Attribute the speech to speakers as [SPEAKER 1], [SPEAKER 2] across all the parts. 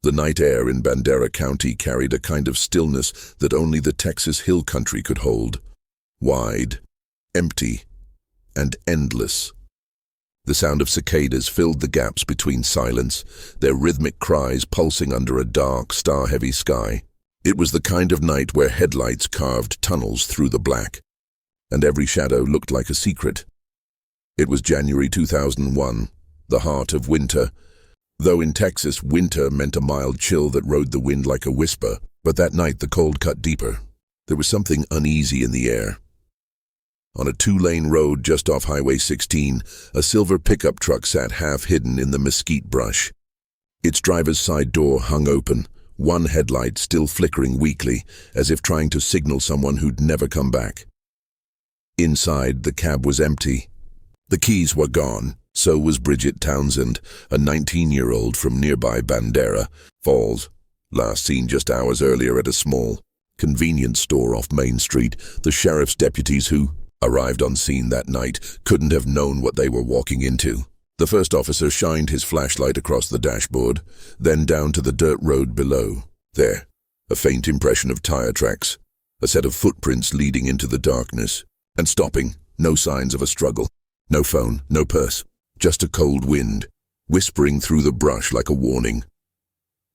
[SPEAKER 1] The night air in Bandera County carried a kind of stillness that only the Texas hill country could hold. Wide, empty, and endless. The sound of cicadas filled the gaps between silence, their rhythmic cries pulsing under a dark, star-heavy sky. It was the kind of night where headlights carved tunnels through the black, and every shadow looked like a secret. It was January 2001, the heart of winter. Though in Texas, winter meant a mild chill that rode the wind like a whisper, but that night the cold cut deeper. There was something uneasy in the air. On a two-lane road just off Highway 16, a silver pickup truck sat half-hidden in the mesquite brush. Its driver's side door hung open, one headlight still flickering weakly, as if trying to signal someone who'd never come back. Inside, the cab was empty. The keys were gone. So was Bridget Townsend, a 19-year-old from nearby Bandera, Falls, last seen just hours earlier at a small convenience store off Main Street. The sheriff's deputies who arrived on scene that night couldn't have known what they were walking into. The first officer shined his flashlight across the dashboard, then down to the dirt road below. There, a faint impression of tire tracks, a set of footprints leading into the darkness, and stopping, no signs of a struggle. No phone, no purse. Just a cold wind, whispering through the brush like a warning.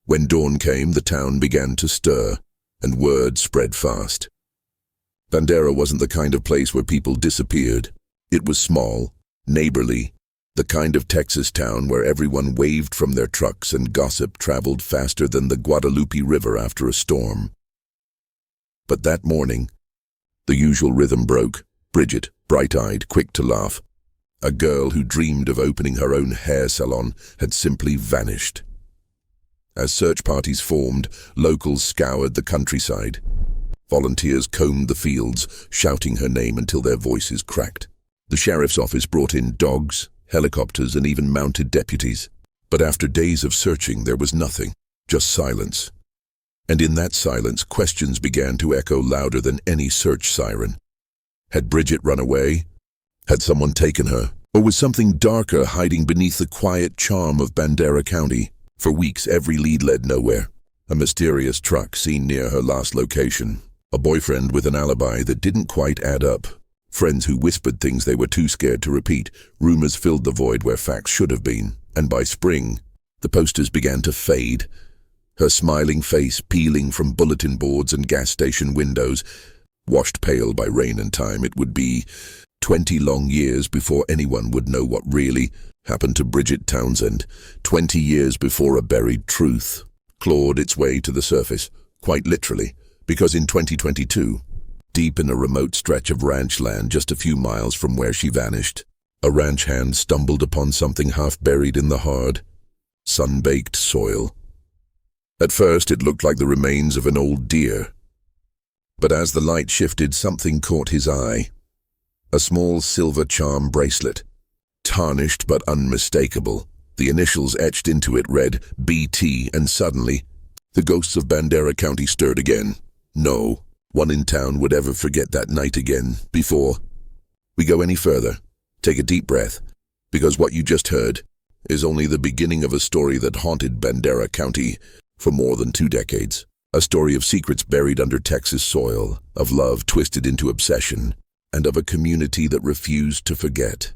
[SPEAKER 1] When dawn came, the town began to stir, and word spread fast. Bandera wasn't the kind of place where people disappeared. It was small, neighborly, the kind of Texas town where everyone waved from their trucks and gossip traveled faster than the Guadalupe River after a storm. But that morning, the usual rhythm broke. Bridget, bright-eyed, quick to laugh, a girl who dreamed of opening her own hair salon, had simply vanished. As search parties formed, locals scoured the countryside. Volunteers combed the fields, shouting her name until their voices cracked. The sheriff's office brought in dogs, helicopters, and even mounted deputies. But after days of searching, there was nothing, just silence. And in that silence, questions began to echo louder than any search siren. Had Bridget run away? Had someone taken her? Or was something darker hiding beneath the quiet charm of Bandera County? For weeks, every lead led nowhere. A mysterious truck seen near her last location. A boyfriend with an alibi that didn't quite add up. Friends who whispered things they were too scared to repeat. Rumors filled the void where facts should have been. And by spring, the posters began to fade. Her smiling face peeling from bulletin boards and gas station windows. Washed pale by rain and time, it would be 20 long years before anyone would know what really happened to Bridget Townsend. 20 years before a buried truth clawed its way to the surface, quite literally, because in 2022, deep in a remote stretch of ranch land just a few miles from where she vanished, a ranch hand stumbled upon something half buried in the hard, sun-baked soil. At first, it looked like the remains of an old deer. But as the light shifted, something caught his eye. A small silver charm bracelet, tarnished but unmistakable. The initials etched into it read BT, and suddenly, the ghosts of Bandera County stirred again. No one in town would ever forget that night again. Before we go any further, take a deep breath, because what you just heard is only the beginning of a story that haunted Bandera County for more than 2 decades. A story of secrets buried under Texas soil, of love twisted into obsession, and of a community that refused to forget.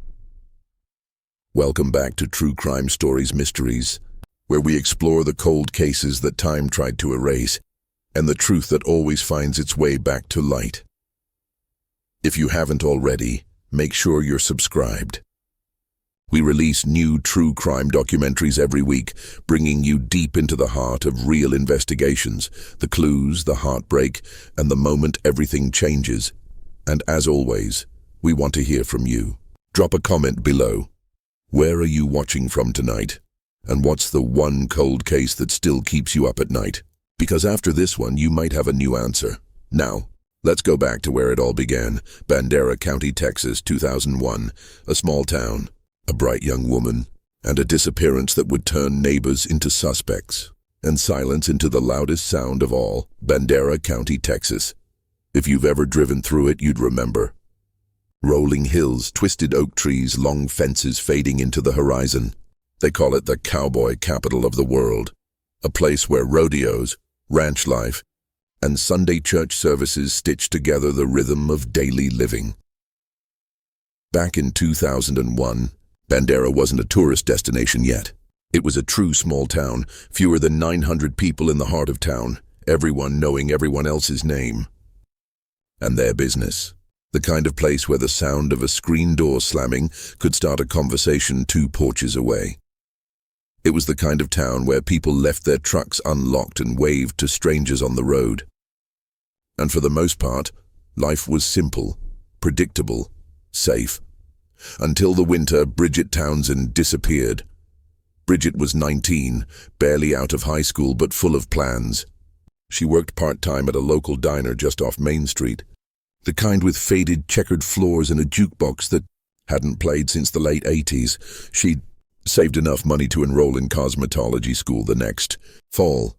[SPEAKER 1] Welcome back to True Crime Stories Mysteries, where we explore the cold cases that time tried to erase, and the truth that always finds its way back to light. If you haven't already, make sure you're subscribed. We release new true crime documentaries every week, bringing you deep into the heart of real investigations, the clues, the heartbreak, and the moment everything changes. And as always, we want to hear from you. Drop a comment below. Where are you watching from tonight? And what's the one cold case that still keeps you up at night? Because after this one, you might have a new answer. Now, let's go back to where it all began. Bandera County, Texas, 2001. A small town, a bright young woman, and a disappearance that would turn neighbors into suspects, and silence into the loudest sound of all. Bandera County, Texas. If you've ever driven through it, you'd remember. Rolling hills, twisted oak trees, long fences fading into the horizon. They call it the cowboy capital of the world. a place where rodeos, ranch life, and Sunday church services stitched together the rhythm of daily living. Back in 2001, Bandera wasn't a tourist destination yet. It was a true small town, fewer than 900 people in the heart of town, everyone knowing everyone else's name and their business. The kind of place where the sound of a screen door slamming could start a conversation 2 porches away. It was the kind of town where people left their trucks unlocked and waved to strangers on the road. And for the most part, life was simple, predictable, safe. Until the winter Bridget Townsend disappeared. Bridget was 19, barely out of high school but full of plans. She worked part-time at a local diner just off Main Street, the kind with faded checkered floors and a jukebox that hadn't played since the late 80s. She'd saved enough money to enroll in cosmetology school the next fall.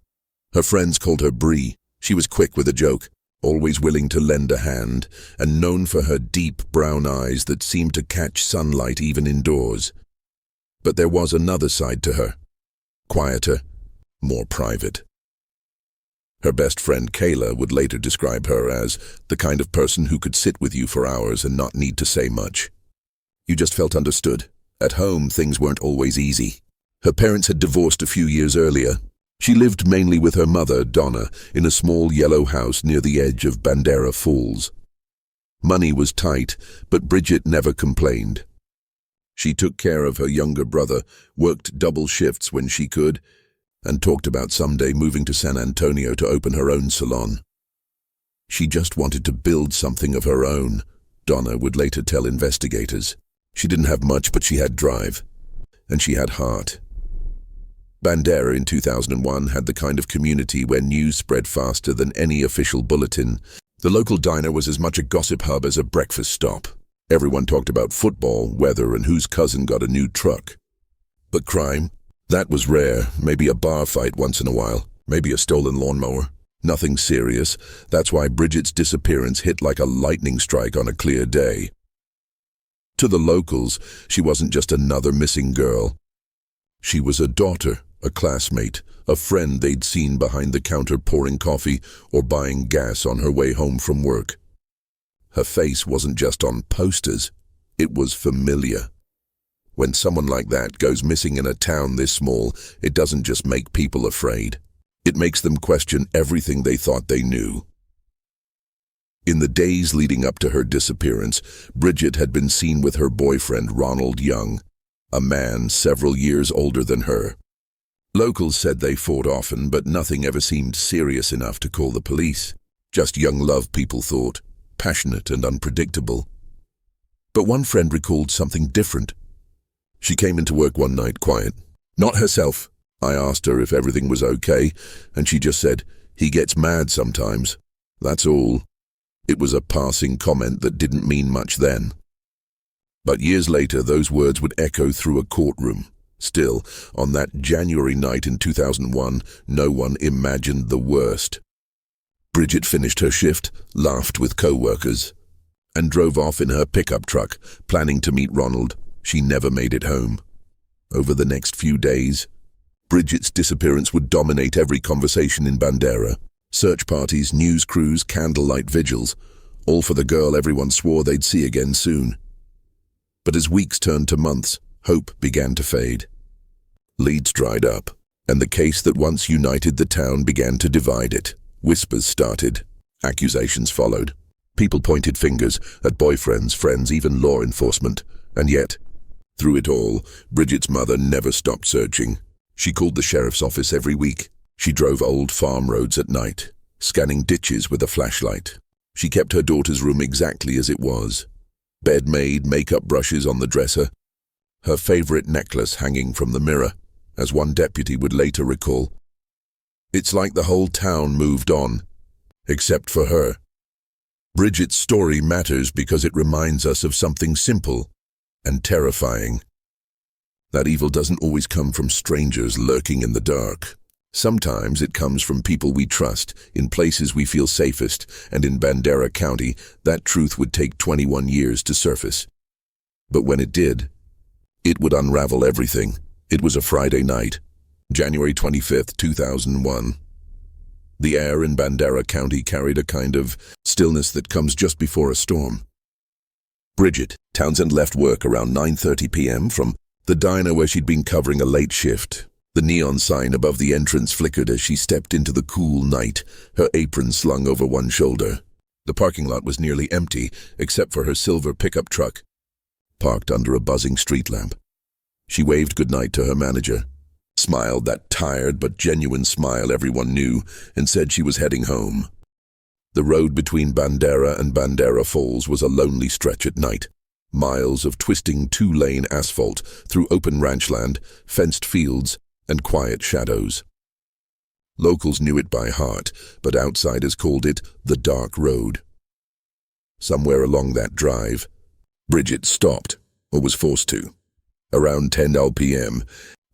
[SPEAKER 1] Her friends called her Bree. She was quick with a joke, always willing to lend a hand, and known for her deep brown eyes that seemed to catch sunlight even indoors. But there was another side to her, quieter, more private. Her best friend Kayla would later describe her as the kind of person who could sit with you for hours and not need to say much. You just felt understood. At home, things weren't always easy. Her parents had divorced a few years earlier. She lived mainly with her mother, Donna, in a small yellow house near the edge of Bandera Falls. Money was tight, but Bridget never complained. She took care of her younger brother, worked double shifts when she could, and talked about someday moving to San Antonio to open her own salon. She just wanted to build something of her own, Donna would later tell investigators. She didn't have much, but she had drive, and she had heart. Bandera in 2001 had the kind of community where news spread faster than any official bulletin. The local diner was as much a gossip hub as a breakfast stop. Everyone talked about football, weather, and whose cousin got a new truck. But crime? That was rare. Maybe a bar fight once in a while. Maybe a stolen lawnmower. Nothing serious. That's why Bridget's disappearance hit like a lightning strike on a clear day. To the locals, she wasn't just another missing girl. She was a daughter, a classmate, a friend they'd seen behind the counter pouring coffee or buying gas on her way home from work. Her face wasn't just on posters. It was familiar. When someone like that goes missing in a town this small, it doesn't just make people afraid. It makes them question everything they thought they knew. In the days leading up to her disappearance, Bridget had been seen with her boyfriend Ronald Young, a man several years older than her. Locals said they fought often, but nothing ever seemed serious enough to call the police. Just young love, people thought, passionate and unpredictable. But one friend recalled something different. She came into work one night quiet. Not herself. I asked her if everything was okay, and she just said, "He gets mad sometimes. That's all." It was a passing comment that didn't mean much then. But years later, those words would echo through a courtroom. Still, on that January night in 2001, no one imagined the worst. Bridget finished her shift, laughed with co-workers, and drove off in her pickup truck, planning to meet Ronald. She never made it home. Over the next few days, Bridget's disappearance would dominate every conversation in Bandera. Search parties, news crews, candlelight vigils, all for the girl everyone swore they'd see again soon. But as weeks turned to months, hope began to fade. Leads dried up, and the case that once united the town began to divide it. Whispers started. Accusations followed. People pointed fingers at boyfriends, friends, even law enforcement. And yet, through it all, Bridget's mother never stopped searching. She called the sheriff's office every week. She drove old farm roads at night, scanning ditches with a flashlight. She kept her daughter's room exactly as it was. Bed made, makeup brushes on the dresser, her favorite necklace hanging from the mirror, as one deputy would later recall. It's like the whole town moved on, except for her. Bridget's story matters because it reminds us of something simple and terrifying. That evil doesn't always come from strangers lurking in the dark. Sometimes it comes from people we trust, in places we feel safest, and in Bandera County, that truth would take 21 years to surface. But when it did, it would unravel everything. It was a Friday night, January 25th, 2001. The air in Bandera County carried a kind of stillness that comes just before a storm. Bridget Townsend left work around 9:30 p.m. from the diner where she'd been covering a late shift. The neon sign above the entrance flickered as she stepped into the cool night, her apron slung over one shoulder. The parking lot was nearly empty, except for her silver pickup truck, parked under a buzzing street lamp. She waved goodnight to her manager, smiled that tired but genuine smile everyone knew, and said she was heading home. The road between Bandera and Bandera Falls was a lonely stretch at night. Miles of twisting two-lane asphalt through open ranchland, fenced fields, and quiet shadows. Locals knew it by heart, but outsiders called it the Dark Road. Somewhere along that drive, Bridget stopped, or was forced to. Around 10 p.m.,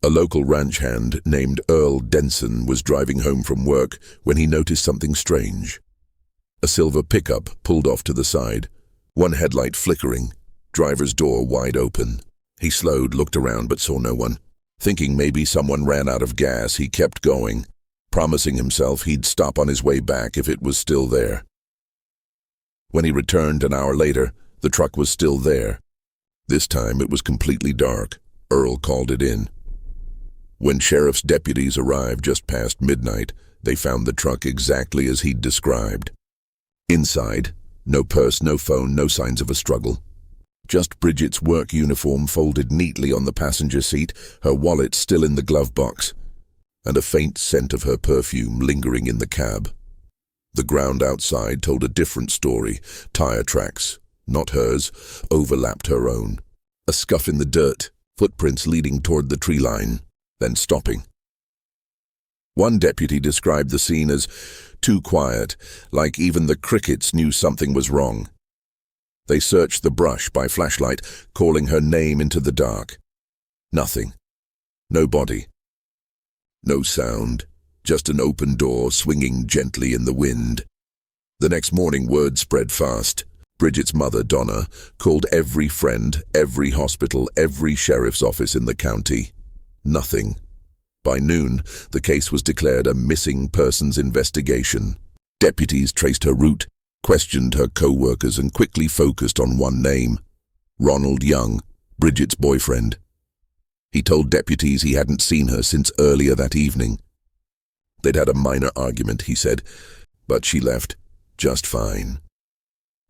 [SPEAKER 1] a local ranch hand named Earl Denson was driving home from work when he noticed something strange. A silver pickup pulled off to the side, one headlight flickering, driver's door wide open. He slowed, looked around, but saw no one. Thinking maybe someone ran out of gas, he kept going, promising himself he'd stop on his way back if it was still there. When he returned an hour later, the truck was still there. This time it was completely dark. Earl called it in. When sheriff's deputies arrived just past midnight, they found the truck exactly as he'd described. Inside, no purse, no phone, no signs of a struggle. Just Bridget's work uniform folded neatly on the passenger seat, her wallet still in the glove box, and a faint scent of her perfume lingering in the cab. The ground outside told a different story. Tire tracks, not hers, overlapped her own. A scuff in the dirt, footprints leading toward the tree line, then stopping. One deputy described the scene as too quiet, like even the crickets knew something was wrong. They searched the brush by flashlight, calling her name into the dark. Nothing. No body. No sound, just an open door swinging gently in the wind. The next morning, word spread fast. Bridget's mother, Donna, called every friend, every hospital, every sheriff's office in the county. Nothing. By noon, the case was declared a missing persons investigation. Deputies traced her route, questioned her co-workers, and quickly focused on one name: Ronald Young, Bridget's boyfriend. He told deputies he hadn't seen her since earlier that evening. They'd had a minor argument, he said, but she left just fine.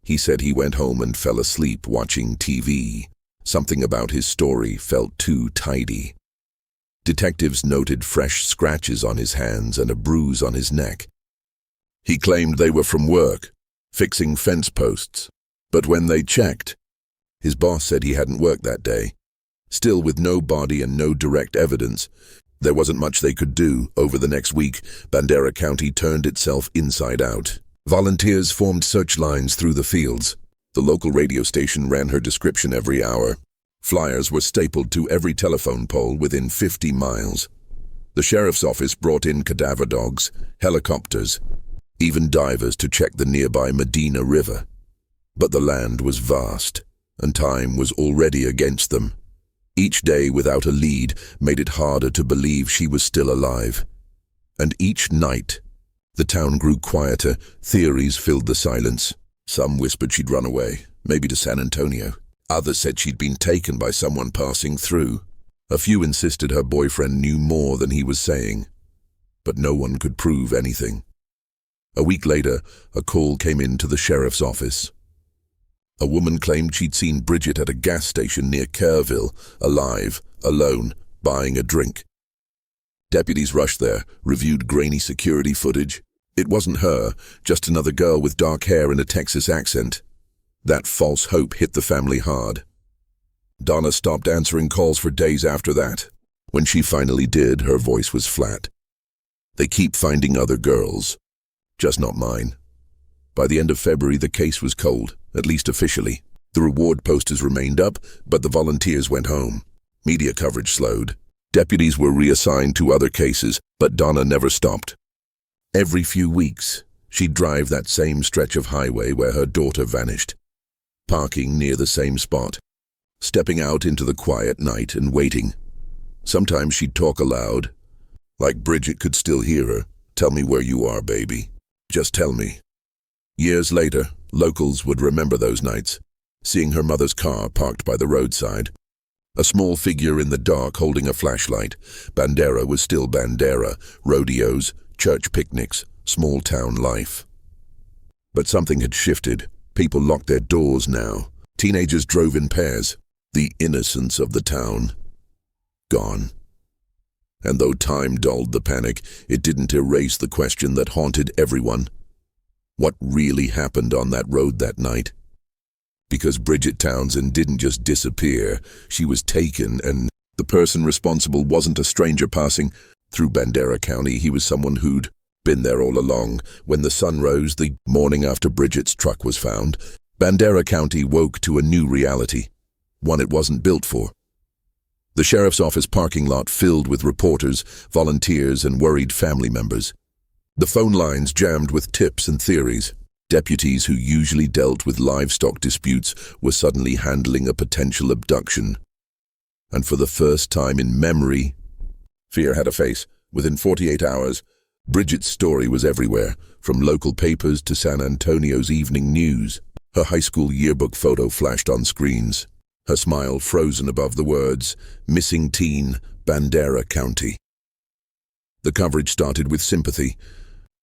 [SPEAKER 1] He said he went home and fell asleep watching TV. Something about his story felt too tidy. Detectives noted fresh scratches on his hands and a bruise on his neck. He claimed they were from work, fixing fence posts, but when they checked, his boss said he hadn't worked that day. Still, with no body and no direct evidence, there wasn't much they could do. Over the next week, Bandera County turned itself inside out. Volunteers formed search lines through the fields. The local radio station ran her description every hour. Flyers were stapled to every telephone pole within 50 miles. The sheriff's office brought in cadaver dogs, helicopters, even divers to check the nearby Medina River. But the land was vast, and time was already against them. Each day without a lead made it harder to believe she was still alive. And each night, the town grew quieter, theories filled the silence. Some whispered she'd run away, maybe to San Antonio. Others said she'd been taken by someone passing through. A few insisted her boyfriend knew more than he was saying, but no one could prove anything. A week later, a call came in to the sheriff's office. A woman claimed she'd seen Bridget at a gas station near Kerrville, alive, alone, buying a drink. Deputies rushed there, reviewed grainy security footage. It wasn't her, just another girl with dark hair and a Texas accent. That false hope hit the family hard. Donna stopped answering calls for days after that. When she finally did, her voice was flat. They keep finding other girls, just not mine. By the end of February, the case was cold, at least officially. The reward posters remained up, but the volunteers went home. Media coverage slowed. Deputies were reassigned to other cases, but Donna never stopped. Every few weeks, she'd drive that same stretch of highway where her daughter vanished, parking near the same spot, stepping out into the quiet night and waiting. Sometimes she'd talk aloud, Like Bridget could still hear her. "Tell me where you are, baby. Just tell me." Years later, locals would remember those nights, seeing her mother's car parked by the roadside. A small figure in the dark holding a flashlight. Bandera was still Bandera. Rodeos, church picnics, small-town life. But something had shifted. People locked their doors now. Teenagers drove in pairs. The innocence of the town. Gone. And though time dulled the panic, it didn't erase the question that haunted everyone. What really happened on that road that night? Because Bridget Townsend didn't just disappear, she was taken, and the person responsible wasn't a stranger passing through Bandera County. He was someone who'd been there all along. When the sun rose the morning after Bridget's truck was found, Bandera County woke to a new reality, one it wasn't built for. The sheriff's office parking lot filled with reporters, volunteers, and worried family members. The phone lines jammed with tips and theories. Deputies who usually dealt with livestock disputes were suddenly handling a potential abduction. And for the first time in memory, fear had a face. Within 48 hours, Bridget's story was everywhere, from local papers to San Antonio's evening news. Her high school yearbook photo flashed on screens, her smile frozen above the words, "Missing Teen, Bandera County." The coverage started with sympathy,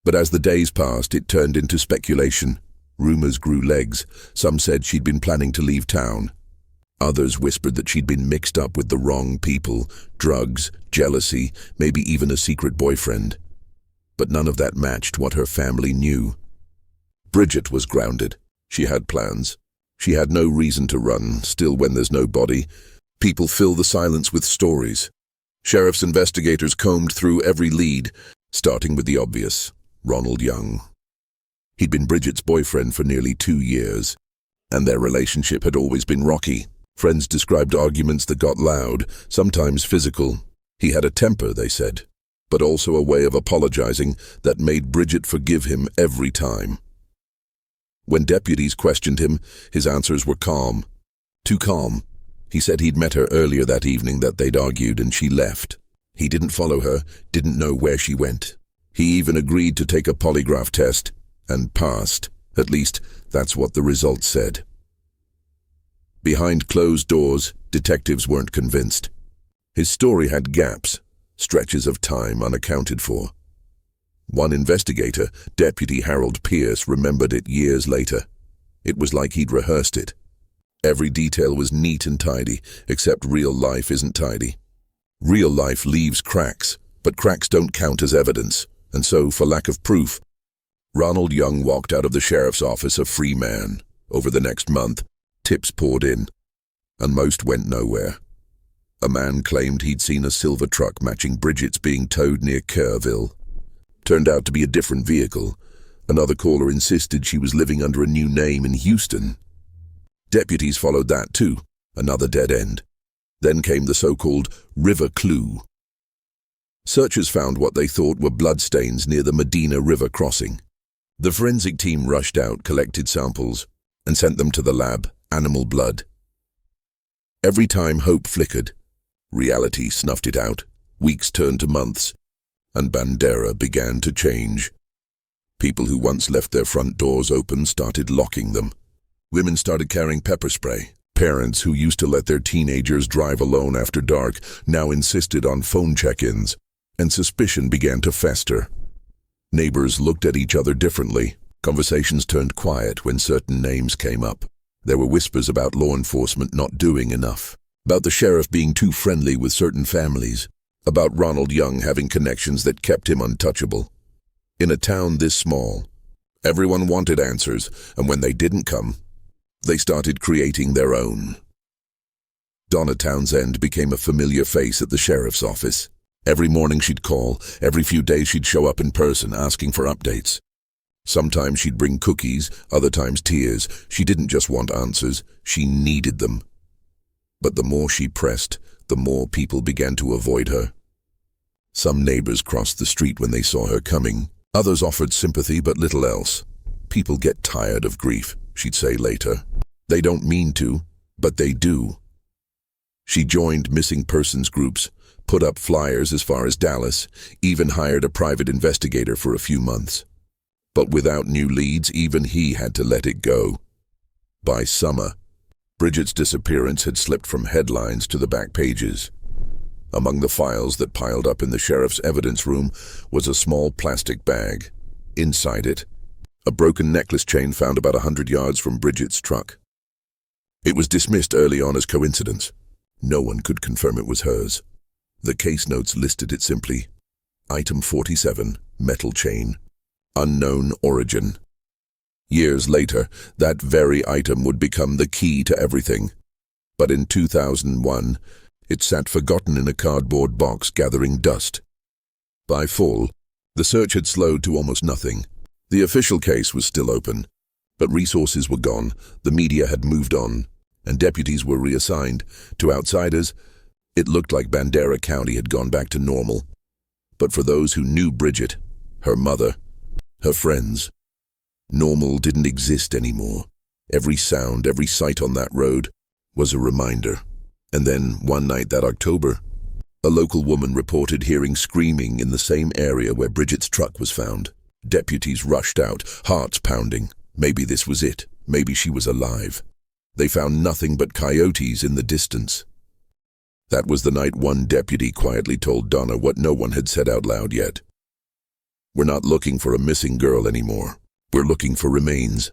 [SPEAKER 1] but as the days passed, it turned into speculation. Rumors grew legs. Some said she'd been planning to leave town. Others whispered that she'd been mixed up with the wrong people, drugs, jealousy, maybe even a secret boyfriend. But none of that matched what her family knew. Bridget was grounded. She had plans. She had no reason to run. Still, when there's no body, people fill the silence with stories. Sheriff's investigators combed through every lead, starting with the obvious: Ronald Young. He'd been Bridget's boyfriend for nearly 2 years, and their relationship had always been rocky. Friends described arguments that got loud, sometimes physical. He had a temper, they said, but also a way of apologizing that made Bridget forgive him every time. When deputies questioned him, his answers were calm. Too calm. He said he'd met her earlier that evening, that they'd argued, and she left. He didn't follow her, didn't know where she went. He even agreed to take a polygraph test, and passed. At least, that's what the results said. Behind closed doors, detectives weren't convinced. His story had gaps, stretches of time unaccounted for. One investigator, Deputy Harold Pierce, remembered it years later. It was like he'd rehearsed it. Every detail was neat and tidy, except real life isn't tidy. Real life leaves cracks, but cracks don't count as evidence, and so, for lack of proof, Ronald Young walked out of the sheriff's office a free man. Over the next month, tips poured in, and most went nowhere. A man claimed he'd seen a silver truck matching Bridget's being towed near Kerrville. Turned out to be a different vehicle. Another caller insisted she was living under a new name in Houston. Deputies followed that too, another dead end. Then came the so-called river clue. Searchers found what they thought were bloodstains near the Medina River crossing. The forensic team rushed out, collected samples, and sent them to the lab, animal blood. Every time hope flickered, reality snuffed it out. Weeks turned to months, and Bandera began to change. People who once left their front doors open started locking them. Women started carrying pepper spray. Parents who used to let their teenagers drive alone after dark now insisted on phone check-ins, and suspicion began to fester. Neighbors looked at each other differently. Conversations turned quiet when certain names came up. There were whispers about law enforcement not doing enough, about the sheriff being too friendly with certain families, about Ronald Young having connections that kept him untouchable. In a town this small, everyone wanted answers, and when they didn't come, they started creating their own. Donna Townsend became a familiar face at the sheriff's office. Every morning she'd call, every few days she'd show up in person asking for updates. Sometimes she'd bring cookies, other times tears. She didn't just want answers, she needed them. But the more she pressed, the more people began to avoid her. Some neighbors crossed the street when they saw her coming. Others offered sympathy but little else. People get tired of grief, she'd say later. They don't mean to, but they do. She joined missing persons groups, put up flyers as far as Dallas, even hired a private investigator for a few months. But without new leads, even he had to let it go. By summer, Bridget's disappearance had slipped from headlines to the back pages. Among the files that piled up in the sheriff's evidence room was a small plastic bag. Inside it, a broken necklace chain found about 100 yards from Bridget's truck. It was dismissed early on as coincidence. No one could confirm it was hers. The case notes listed it simply: Item 47, metal chain, unknown origin. Years later, that very item would become the key to everything. But in 2001, it sat forgotten in a cardboard box gathering dust. By fall, the search had slowed to almost nothing. The official case was still open, but resources were gone, the media had moved on, and deputies were reassigned. To outsiders, it looked like Bandera County had gone back to normal. But for those who knew Bridget, her mother, her friends, normal didn't exist anymore. Every sound, every sight on that road was a reminder. And then, one night that October, a local woman reported hearing screaming in the same area where Bridget's truck was found. Deputies rushed out, hearts pounding. Maybe this was it. Maybe she was alive. They found nothing but coyotes in the distance. That was the night one deputy quietly told Donna what no one had said out loud yet. "We're not looking for a missing girl anymore. We're looking for remains."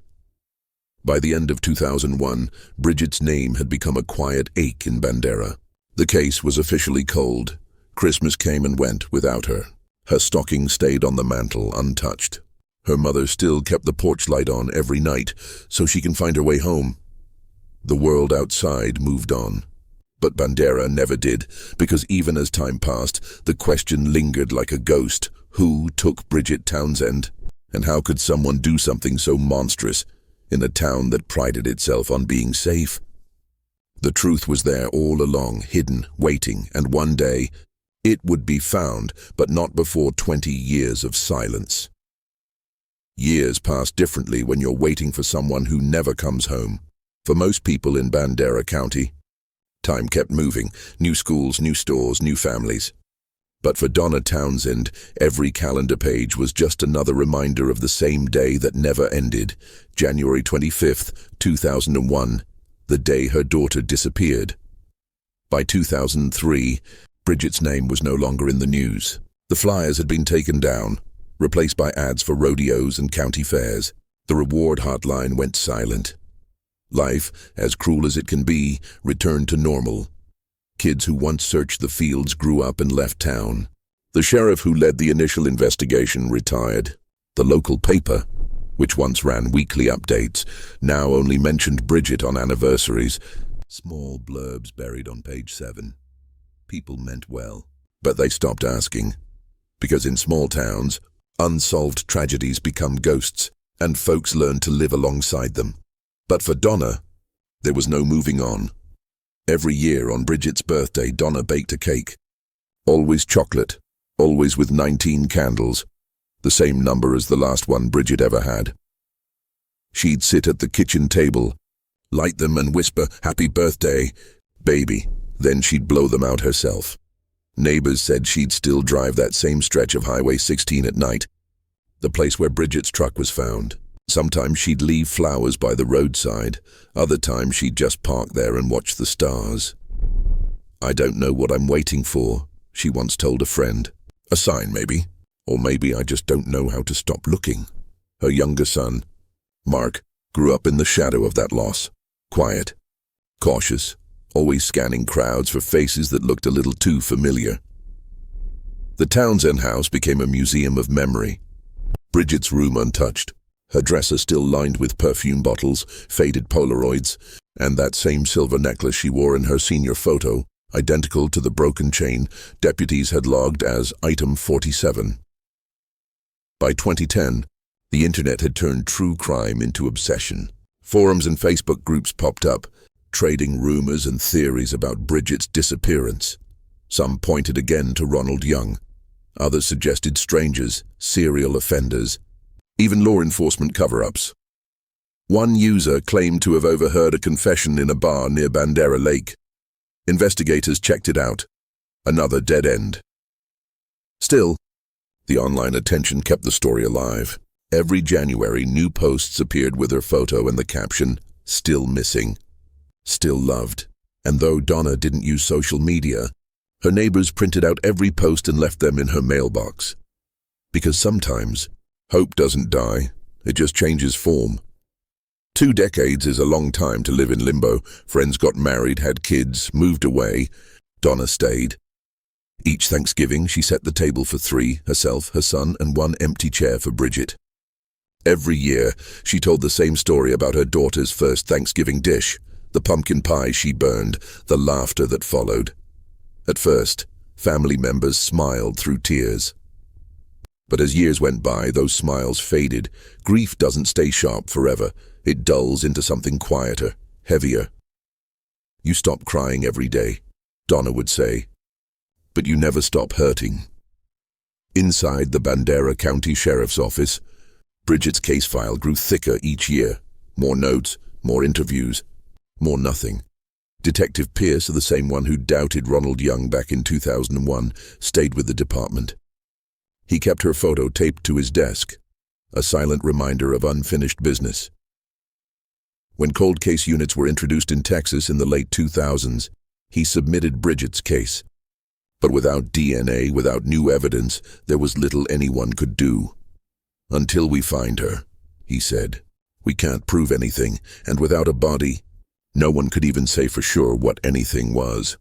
[SPEAKER 1] By the end of 2001, Bridget's name had become a quiet ache in Bandera. The case was officially cold. Christmas came and went without her. Her stocking stayed on the mantel untouched. Her mother still kept the porch light on every night so she can find her way home. The world outside moved on. But Bandera never did, because even as time passed, the question lingered like a ghost. Who took Bridget Townsend? And how could someone do something so monstrous in a town that prided itself on being safe? The truth was there all along, hidden, waiting, and one day it would be found, but not before 20 years of silence. Years pass differently when you're waiting for someone who never comes home. For most people in Bandera County, time kept moving. New schools, new stores, new families. But for Donna Townsend, every calendar page was just another reminder of the same day that never ended. January 25th, 2001, the day her daughter disappeared. By 2003, Bridget's name was no longer in the news. The flyers had been taken down, replaced by ads for rodeos and county fairs. The reward hotline went silent. Life, as cruel as it can be, returned to normal. Kids who once searched the fields grew up and left town. The sheriff who led the initial investigation retired. The local paper, which once ran weekly updates, now only mentioned Bridget on anniversaries. Small blurbs buried on page 7. People meant well, but they stopped asking. Because in small towns, unsolved tragedies become ghosts, and folks learn to live alongside them. But for Donna, there was no moving on. Every year on Bridget's birthday, Donna baked a cake. Always chocolate, always with 19 candles, the same number as the last one Bridget ever had. She'd sit at the kitchen table, light them and whisper, "Happy birthday, baby." Then she'd blow them out herself. Neighbors said she'd still drive that same stretch of Highway 16 at night, the place where Bridget's truck was found. Sometimes she'd leave flowers by the roadside. Other times she'd just park there and watch the stars. "I don't know what I'm waiting for," she once told a friend. "A sign, maybe. Or maybe I just don't know how to stop looking." Her younger son, Mark, grew up in the shadow of that loss. Quiet, cautious, always scanning crowds for faces that looked a little too familiar. The Townsend house became a museum of memory. Bridget's room untouched. Her dresser still lined with perfume bottles, faded Polaroids, and that same silver necklace she wore in her senior photo, identical to the broken chain deputies had logged as Item 47. By 2010, the internet had turned true crime into obsession. Forums and Facebook groups popped up, trading rumors and theories about Bridget's disappearance. Some pointed again to Ronald Young. Others suggested strangers, serial offenders, even law enforcement cover-ups. One user claimed to have overheard a confession in a bar near Bandera Lake. Investigators checked it out. Another dead end. Still, the online attention kept the story alive. Every January, new posts appeared with her photo and the caption, "Still missing, still loved." And though Donna didn't use social media, her neighbors printed out every post and left them in her mailbox. Because sometimes, hope doesn't die, it just changes form. 2 decades is a long time to live in limbo. Friends got married, had kids, moved away. Donna stayed. Each Thanksgiving, she set the table for 3, herself, her son, and 1 empty chair for Bridget. Every year, she told the same story about her daughter's first Thanksgiving dish, the pumpkin pie she burned, the laughter that followed. At first, family members smiled through tears. But as years went by, those smiles faded. Grief doesn't stay sharp forever. It dulls into something quieter, heavier. "You stop crying every day," Donna would say, "but you never stop hurting." Inside the Bandera County Sheriff's Office, Bridget's case file grew thicker each year. More notes, more interviews, more nothing. Detective Pierce, the same one who doubted Ronald Young back in 2001, stayed with the department. He kept her photo taped to his desk, a silent reminder of unfinished business. When cold case units were introduced in Texas in the late 2000s, he submitted Bridget's case. But without DNA, without new evidence, there was little anyone could do. "Until we find her," he said. "We can't prove anything, and without a body, no one could even say for sure what anything was."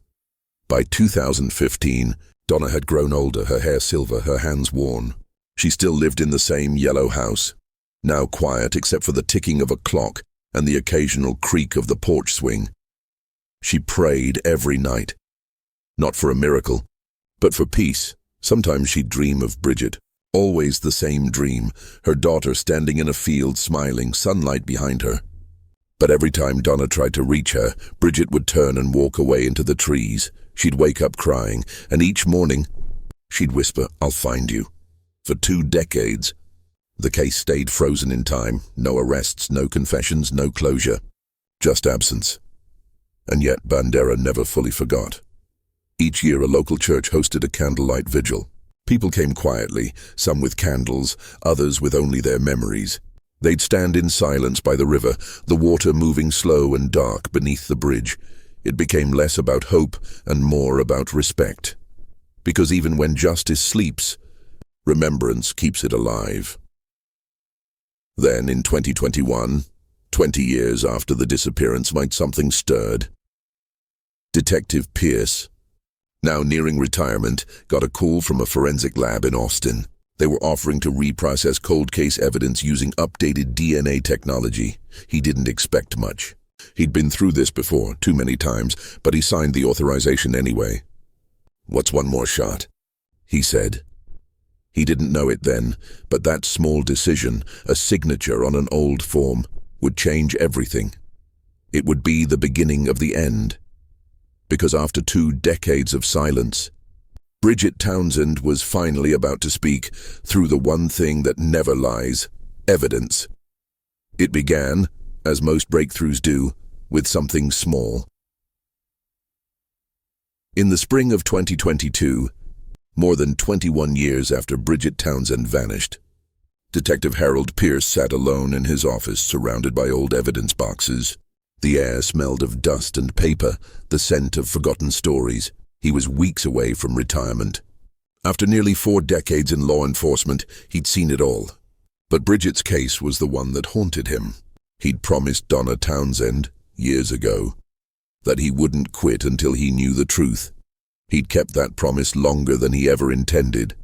[SPEAKER 1] By 2015, Donna had grown older, her hair silver, her hands worn. She still lived in the same yellow house, now quiet except for the ticking of a clock and the occasional creak of the porch swing. She prayed every night, not for a miracle, but for peace. Sometimes she'd dream of Bridget, always the same dream, her daughter standing in a field smiling, sunlight behind her. But every time Donna tried to reach her, Bridget would turn and walk away into the trees. She'd wake up crying, and each morning, she'd whisper, "I'll find you." For 2 decades, the case stayed frozen in time. No arrests, no confessions, no closure. Just absence. And yet Bandera never fully forgot. Each year a local church hosted a candlelight vigil. People came quietly, some with candles, others with only their memories. They'd stand in silence by the river, the water moving slow and dark beneath the bridge. It became less about hope and more about respect. Because even when justice sleeps, remembrance keeps it alive. Then, in 2021, 20 years after the disappearance, something stirred. Detective Pierce, now nearing retirement, got a call from a forensic lab in Austin. They were offering to reprocess cold case evidence using updated DNA technology. He didn't expect much. He'd been through this before, too many times, but he signed the authorization anyway. "What's one more shot?" he said. He didn't know it then, but that small decision, a signature on an old form, would change everything. It would be the beginning of the end. Because after 2 decades of silence, Bridget Townsend was finally about to speak through the one thing that never lies, evidence. It began, as most breakthroughs do, with something small. In the spring of 2022, more than 21 years after Bridget Townsend vanished, Detective Harold Pierce sat alone in his office surrounded by old evidence boxes. The air smelled of dust and paper, the scent of forgotten stories. He was weeks away from retirement. After nearly 4 decades in law enforcement, he'd seen it all. But Bridget's case was the one that haunted him. He'd promised Donna Townsend, years ago, that he wouldn't quit until he knew the truth. He'd kept that promise longer than he ever intended.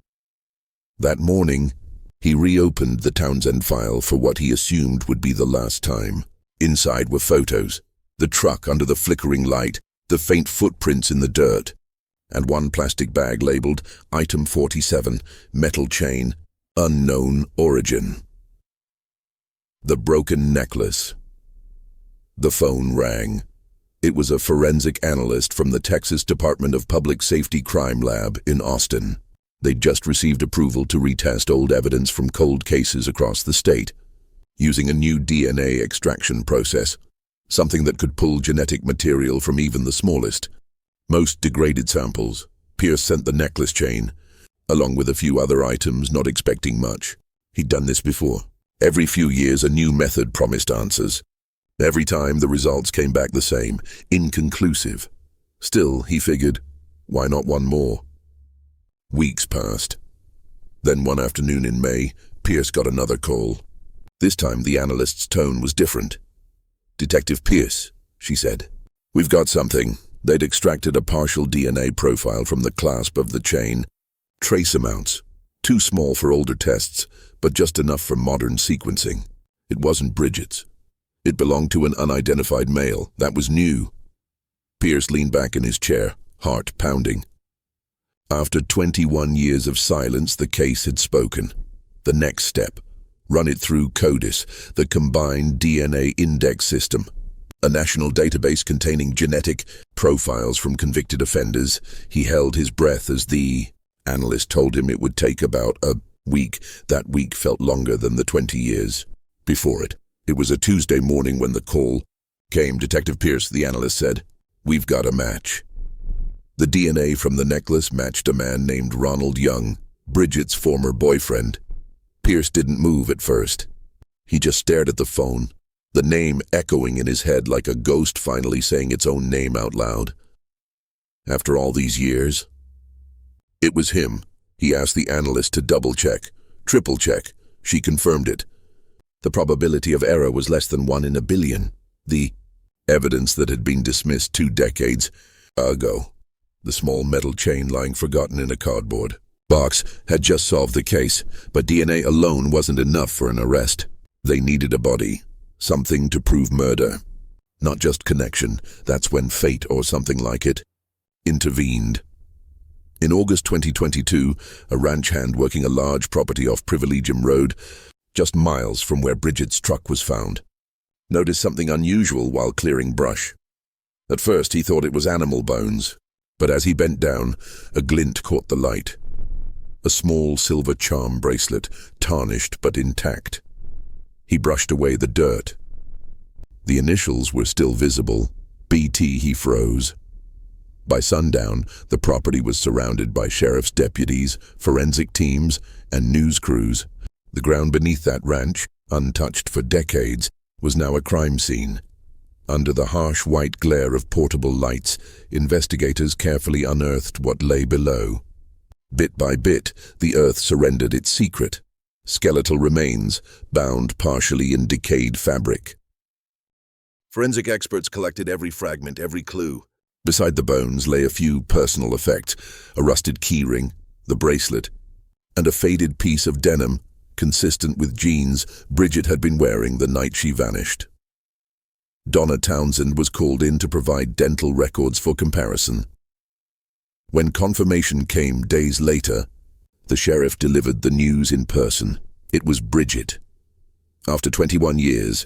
[SPEAKER 1] That morning, he reopened the Townsend file for what he assumed would be the last time. Inside were photos, the truck under the flickering light, the faint footprints in the dirt, and one plastic bag labeled Item 47, metal chain, unknown origin. The broken necklace. The phone rang. It was a forensic analyst from the Texas Department of Public Safety Crime Lab in Austin. They'd just received approval to retest old evidence from cold cases across the state, using a new DNA extraction process, something that could pull genetic material from even the smallest, most degraded samples, Pierce sent the necklace chain, along with a few other items, not expecting much. He'd done this before. Every few years, a new method promised answers. Every time, the results came back the same, inconclusive. Still, he figured, why not one more? Weeks passed. Then one afternoon in May, Pierce got another call. This time, the analyst's tone was different. "Detective Pierce," she said. "We've got something." They'd extracted a partial DNA profile from the clasp of the chain. Trace amounts. Too small for older tests, but just enough for modern sequencing. It wasn't Bridget's. It belonged to an unidentified male. That was new. Pierce leaned back in his chair, heart pounding. After 21 years of silence, the case had spoken. The next step. Run it through coldest, the combined DNA index system. A national database containing genetic profiles from convicted offenders. He held his breath as the analyst told him it would take about a week. That week felt longer than the 20 years before it. It was a Tuesday morning when the call came. "Detective Pierce," the analyst said, "we've got a match." The DNA from the necklace matched a man named Ronald Young, Bridget's former boyfriend. Pierce didn't move at first. He just stared at the phone, the name echoing in his head like a ghost finally saying its own name out loud. After all these years, it was him. He asked the analyst to double-check, triple-check. She confirmed it. The probability of error was less than 1 in a billion. The evidence that had been dismissed 2 decades ago. The small metal chain lying forgotten in a cardboard box had just solved the case, but DNA alone wasn't enough for an arrest. They needed a body, something to prove murder. Not just connection. That's when fate, or something like it, intervened. In August 2022, a ranch hand working a large property off Privilegium Road, just miles from where Bridget's truck was found, noticed something unusual while clearing brush. At first, he thought it was animal bones, but as he bent down, a glint caught the light. A small silver charm bracelet, tarnished but intact. He brushed away the dirt. The initials were still visible. BT. He froze. By sundown, the property was surrounded by sheriff's deputies, forensic teams, and news crews. The ground beneath that ranch, untouched for decades, was now a crime scene. Under the harsh white glare of portable lights, investigators carefully unearthed what lay below. Bit by bit, the earth surrendered its secret. Skeletal remains, bound partially in decayed fabric. Forensic experts collected every fragment, every clue. Beside the bones lay a few personal effects, a rusted keyring, the bracelet, and a faded piece of denim, consistent with jeans Bridget had been wearing the night she vanished. Donna Townsend was called in to provide dental records for comparison. When confirmation came days later, the sheriff delivered the news in person. It was Bridget. After 21 years,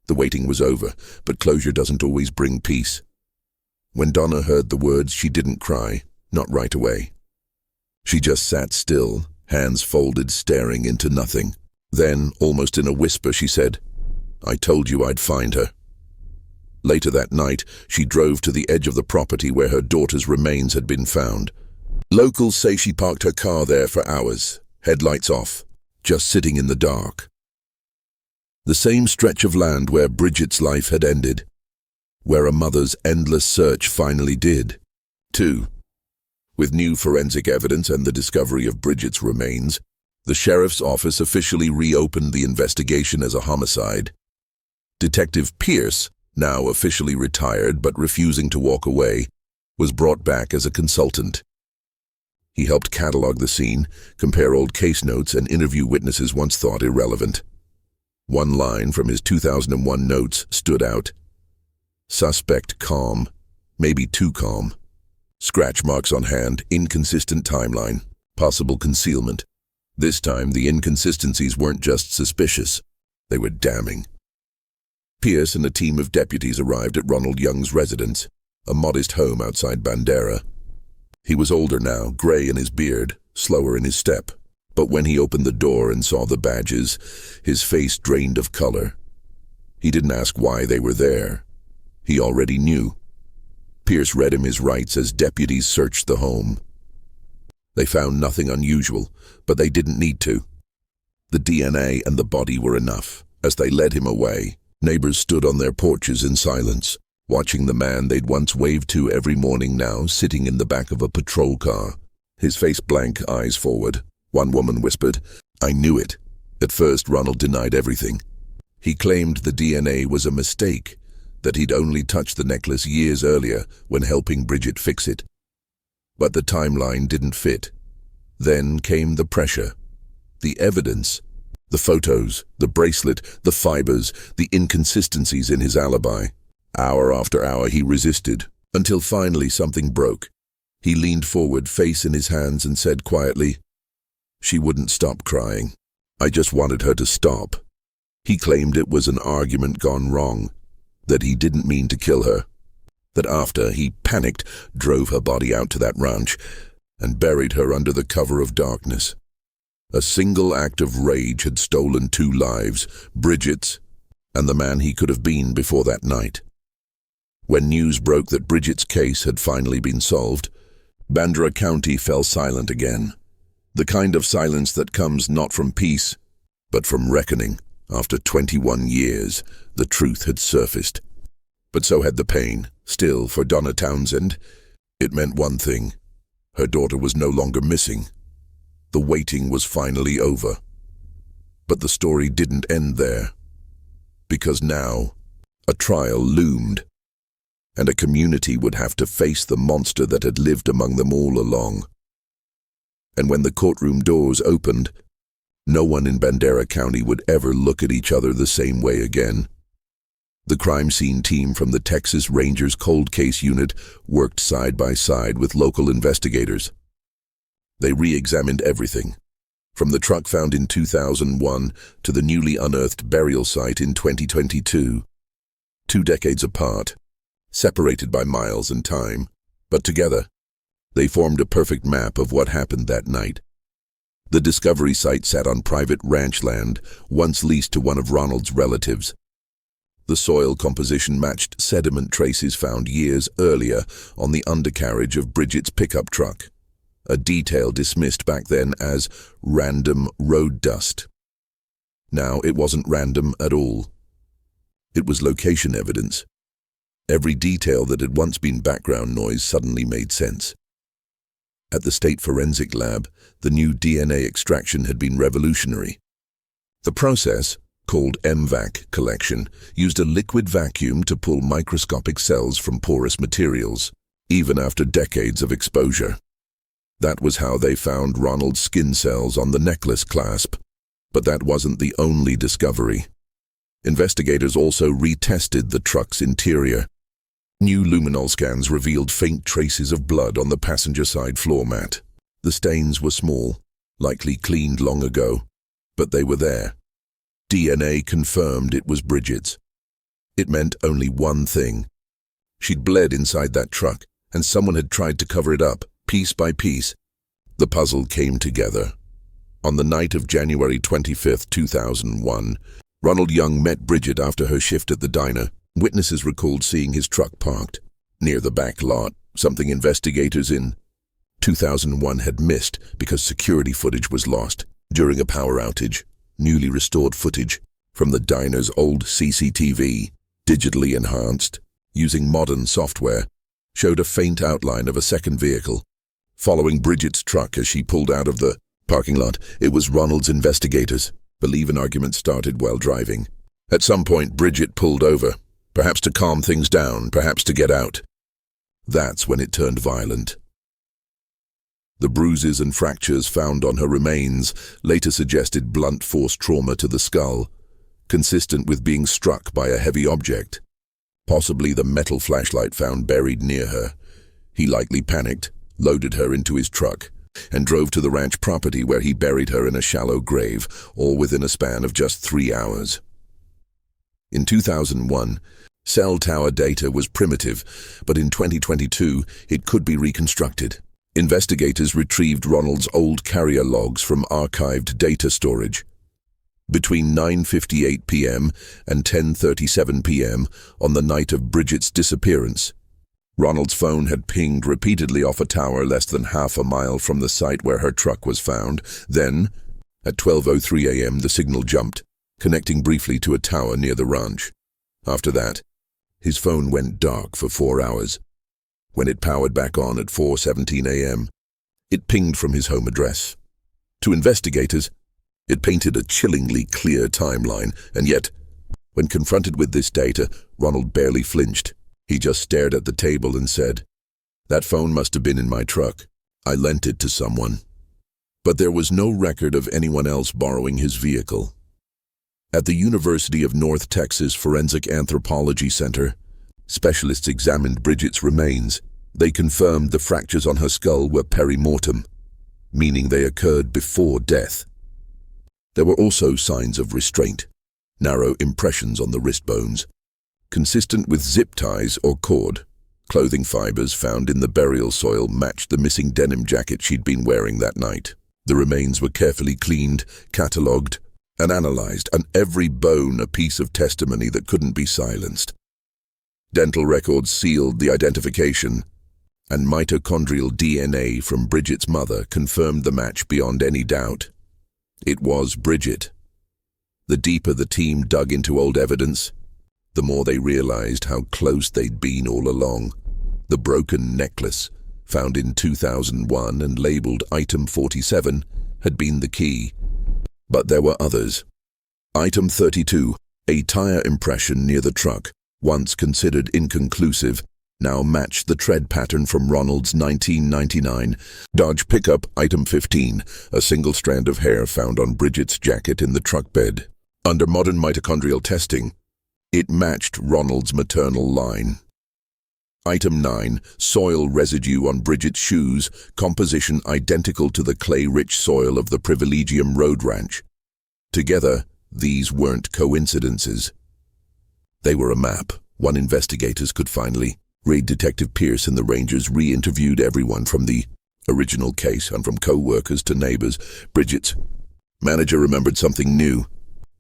[SPEAKER 1] the waiting was over, but closure doesn't always bring peace. When Donna heard the words, she didn't cry, not right away. She just sat still, hands folded, staring into nothing. Then, almost in a whisper, she said, "I told you I'd find her." Later that night, she drove to the edge of the property where her daughter's remains had been found. Locals say she parked her car there for hours, headlights off, just sitting in the dark. The same stretch of land where Bridget's life had ended, where a mother's endless search finally did, too. With new forensic evidence and the discovery of Bridget's remains, the sheriff's office officially reopened the investigation as a homicide. Detective Pierce, now officially retired but refusing to walk away, was brought back as a consultant. He helped catalog the scene, compare old case notes, and interview witnesses once thought irrelevant. One line from his 2001 notes stood out. "Suspect calm, maybe too calm. Scratch marks on hand, inconsistent timeline, possible concealment." This time, the inconsistencies weren't just suspicious, they were damning. Pierce and a team of deputies arrived at Ronald Young's residence, a modest home outside Bandera. He was older now, gray in his beard, slower in his step. But when he opened the door and saw the badges, his face drained of color. He didn't ask why they were there. He already knew. Pierce read him his rights as deputies searched the home. They found nothing unusual, but they didn't need to. The DNA and the body were enough. As they led him away, neighbors stood on their porches in silence, watching the man they'd once waved to every morning now sitting in the back of a patrol car, his face blank, eyes forward. One woman whispered, "I knew it." At first, Ronald denied everything. He claimed the DNA was a mistake, that he'd only touched the necklace years earlier when helping Bridget fix it. But the timeline didn't fit. Then came the pressure. The evidence. The photos, the bracelet, the fibers, the inconsistencies in his alibi. Hour after hour he resisted, until finally something broke. He leaned forward, face in his hands, and said quietly, "She wouldn't stop crying. I just wanted her to stop." He claimed it was an argument gone wrong, that he didn't mean to kill her, that after he panicked, drove her body out to that ranch and buried her under the cover of darkness. A single act of rage had stolen 2 lives, Bridget's and the man he could have been before that night. When news broke that Bridget's case had finally been solved, Bandera County fell silent again. The kind of silence that comes not from peace, but from reckoning. After 21 years, the truth had surfaced. But so had the pain. Still, for Donna Townsend, it meant one thing. Her daughter was no longer missing. The waiting was finally over. But the story didn't end there. Because now, a trial loomed, and a community would have to face the monster that had lived among them all along. And when the courtroom doors opened, no one in Bandera County would ever look at each other the same way again. The crime scene team from the Texas Rangers Cold Case Unit worked side by side with local investigators. They re-examined everything, from the truck found in 2001 to the newly unearthed burial site in 2022. 2 decades apart, separated by miles and time, but together, they formed a perfect map of what happened that night. The discovery site sat on private ranch land, once leased to one of Ronald's relatives. The soil composition matched sediment traces found years earlier on the undercarriage of Bridget's pickup truck, a detail dismissed back then as random road dust. Now it wasn't random at all. It was location evidence. Every detail that had once been background noise suddenly made sense. At the state forensic lab, the new DNA extraction had been revolutionary. The process, called MVAC collection, used a liquid vacuum to pull microscopic cells from porous materials, even after decades of exposure. That was how they found Ronald's skin cells on the necklace clasp. But that wasn't the only discovery. Investigators also retested the truck's interior. New luminol scans revealed faint traces of blood on the passenger side floor mat. The stains were small, likely cleaned long ago, but they were there. DNA confirmed it was Bridget's. It meant only one thing. She'd bled inside that truck, and someone had tried to cover it up, piece by piece. The puzzle came together. On the night of January 25, 2001, Ronald Young met Bridget after her shift at the diner. Witnesses recalled seeing his truck parked near the back lot, something investigators in 2001 had missed because security footage was lost during a power outage. Newly restored footage from the diner's old CCTV, digitally enhanced, using modern software, showed a faint outline of a second vehicle following Bridget's truck as she pulled out of the parking lot. It was Ronald's. Investigators believe an argument started while driving. At some point, Bridget pulled over, perhaps to calm things down, perhaps to get out. That's when it turned violent. The bruises and fractures found on her remains later suggested blunt force trauma to the skull, consistent with being struck by a heavy object, possibly the metal flashlight found buried near her. He likely panicked, loaded her into his truck, and drove to the ranch property where he buried her in a shallow grave, all within a span of just 3 hours. In 2001, cell tower data was primitive, but in 2022, it could be reconstructed. Investigators retrieved Ronald's old carrier logs from archived data storage. Between 9:58 p.m. and 10:37 p.m. on the night of Bridget's disappearance, Ronald's phone had pinged repeatedly off a tower less than half a mile from the site where her truck was found. Then, at 12:03 a.m., the signal jumped, connecting briefly to a tower near the ranch. After that, his phone went dark for 4 hours. When it powered back on at 4:17 a.m., it pinged from his home address. To investigators, it painted a chillingly clear timeline, and yet, when confronted with this data, Ronald barely flinched. He just stared at the table and said, "That phone must have been in my truck. I lent it to someone." But there was no record of anyone else borrowing his vehicle. At the University of North Texas Forensic Anthropology Center, specialists examined Bridget's remains. They confirmed the fractures on her skull were perimortem, meaning they occurred before death. There were also signs of restraint, narrow impressions on the wrist bones, consistent with zip ties or cord. Clothing fibers found in the burial soil matched the missing denim jacket she'd been wearing that night. The remains were carefully cleaned, catalogued, and analyzed, and every bone a piece of testimony that couldn't be silenced. Dental records sealed the identification, and mitochondrial DNA from Bridget's mother confirmed the match beyond any doubt. It was Bridget. The deeper the team dug into old evidence, the more they realized how close they'd been all along. The broken necklace, found in 2001 and labeled Item 47, had been the key. But there were others. Item 32, a tire impression near the truck, once considered inconclusive, now matched the tread pattern from Ronald's 1999 Dodge pickup. Item 15, a single strand of hair found on Bridget's jacket in the truck bed. Under modern mitochondrial testing, it matched Ronald's maternal line. Item 9, soil residue on Bridget's shoes, composition identical to the clay-rich soil of the Privilegium Road Ranch. Together, these weren't coincidences. They were a map. One investigators could finally read. Detective Pierce and the Rangers re-interviewed everyone from the original case and from co-workers to neighbors. Bridget's manager remembered something new.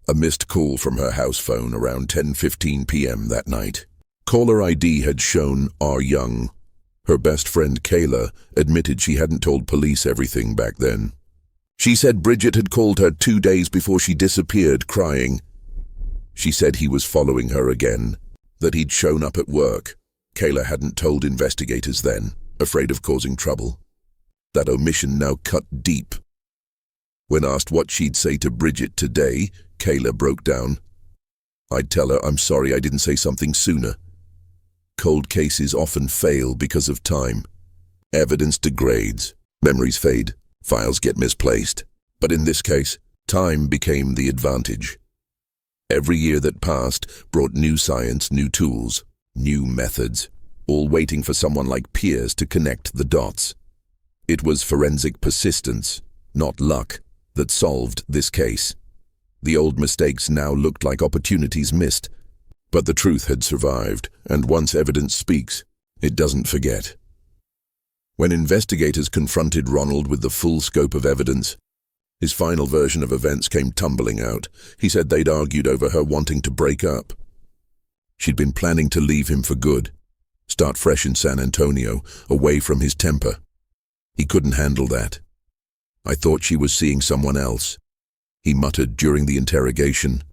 [SPEAKER 1] A missed call from her house phone around 10:15 p.m. that night. Caller ID had shown R. Young. Her best friend Kayla admitted she hadn't told police everything back then. She said Bridget had called her 2 days before she disappeared, crying. She said he was following her again, that he'd shown up at work. Kayla hadn't told investigators then, afraid of causing trouble. That omission now cut deep. When asked what she'd say to Bridget today, Kayla broke down. "I'd tell her I'm sorry I didn't say something sooner. Cold cases often fail because of time. Evidence degrades, memories fade, files get misplaced. But in this case, time became the advantage. Every year that passed brought new science, new tools, new methods, all waiting for someone like Pierce to connect the dots. It was forensic persistence, not luck, that solved this case. The old mistakes now looked like opportunities missed, but the truth had survived, and once evidence speaks, it doesn't forget. When investigators confronted Ronald with the full scope of evidence, his final version of events came tumbling out. He said they'd argued over her wanting to break up. She'd been planning to leave him for good, start fresh in San Antonio, away from his temper. He couldn't handle that. "I thought she was seeing someone else," he muttered during the interrogation.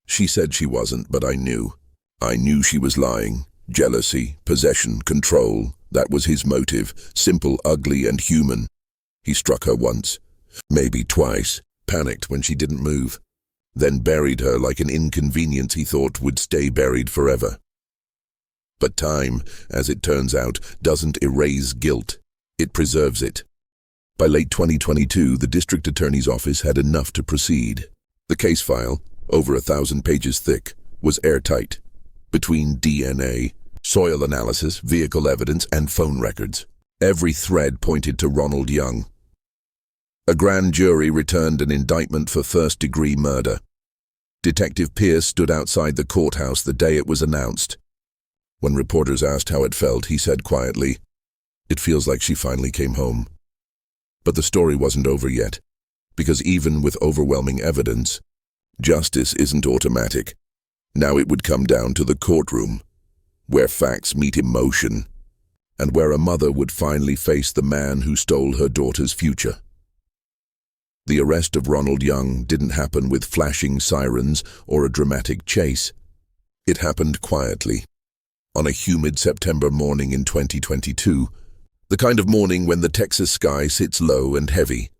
[SPEAKER 1] "She said she wasn't, but I knew. I knew she was lying. Jealousy, possession, control. That was his motive, simple, ugly, and human. He struck her once, maybe twice, panicked when she didn't move, then buried her like an inconvenience he thought would stay buried forever. But time, as it turns out, doesn't erase guilt. It preserves it. By late 2022, the district attorney's office had enough to proceed. The case file, over 1,000 pages thick, was airtight. Between DNA, soil analysis, vehicle evidence, and phone records, every thread pointed to Ronald Young. A grand jury returned an indictment for first-degree murder. Detective Pierce stood outside the courthouse the day it was announced. When reporters asked how it felt, he said quietly, "It feels like she finally came home." But the story wasn't over yet, because even with overwhelming evidence, justice isn't automatic. Now it would come down to the courtroom, where facts meet emotion, and where a mother would finally face the man who stole her daughter's future. The arrest of Ronald Young didn't happen with flashing sirens or a dramatic chase. It happened quietly, on a humid September morning in 2022, the kind of morning when the Texas sky sits low and heavy.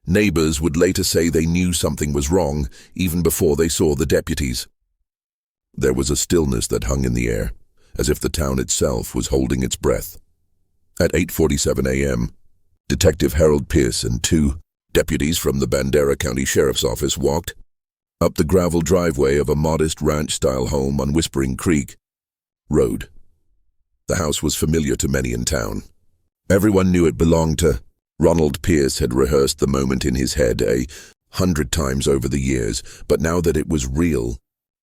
[SPEAKER 1] Neighbors would later say they knew something was wrong even before they saw the deputies. There was a stillness that hung in the air, as if the town itself was holding its breath. At 8:47 a.m., Detective Harold Pierce and two deputies from the Bandera County Sheriff's Office walked up the gravel driveway of a modest ranch-style home on Whispering Creek Road. The house was familiar to many in town. Everyone knew it belonged to Ronald. Pierce had rehearsed the moment in his head 100 times over the years, but now that it was real,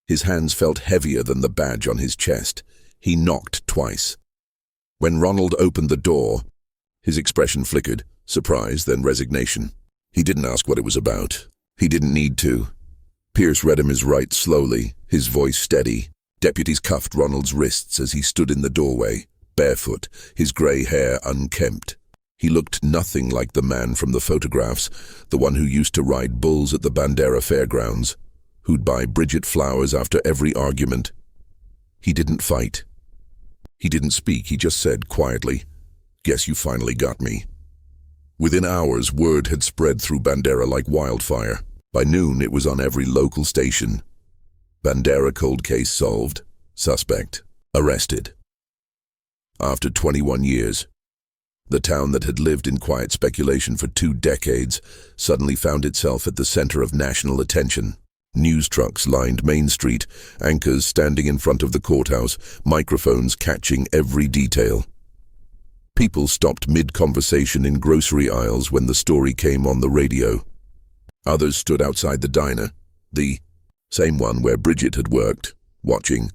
[SPEAKER 1] his hands felt heavier than the badge on his chest. He knocked twice. When Ronald opened the door, his expression flickered, surprise, then resignation. He didn't ask what it was about. He didn't need to. Pierce read him his rights slowly, his voice steady. Deputies cuffed Ronald's wrists as he stood in the doorway, barefoot, his grey hair unkempt. He looked nothing like the man from the photographs, the one who used to ride bulls at the Bandera fairgrounds, who'd buy Bridget flowers after every argument. He didn't fight. He didn't speak, he just said quietly, "Guess you finally got me." Within hours, word had spread through Bandera like wildfire. By noon, it was on every local station. Bandera cold case solved. Suspect arrested. After 21 years, the town that had lived in quiet speculation for 2 decades suddenly found itself at the center of national attention. News trucks lined Main Street, anchors standing in front of the courthouse, microphones catching every detail. People stopped mid-conversation in grocery aisles when the story came on the radio. Others stood outside the diner, the same one where Bridget had worked, watching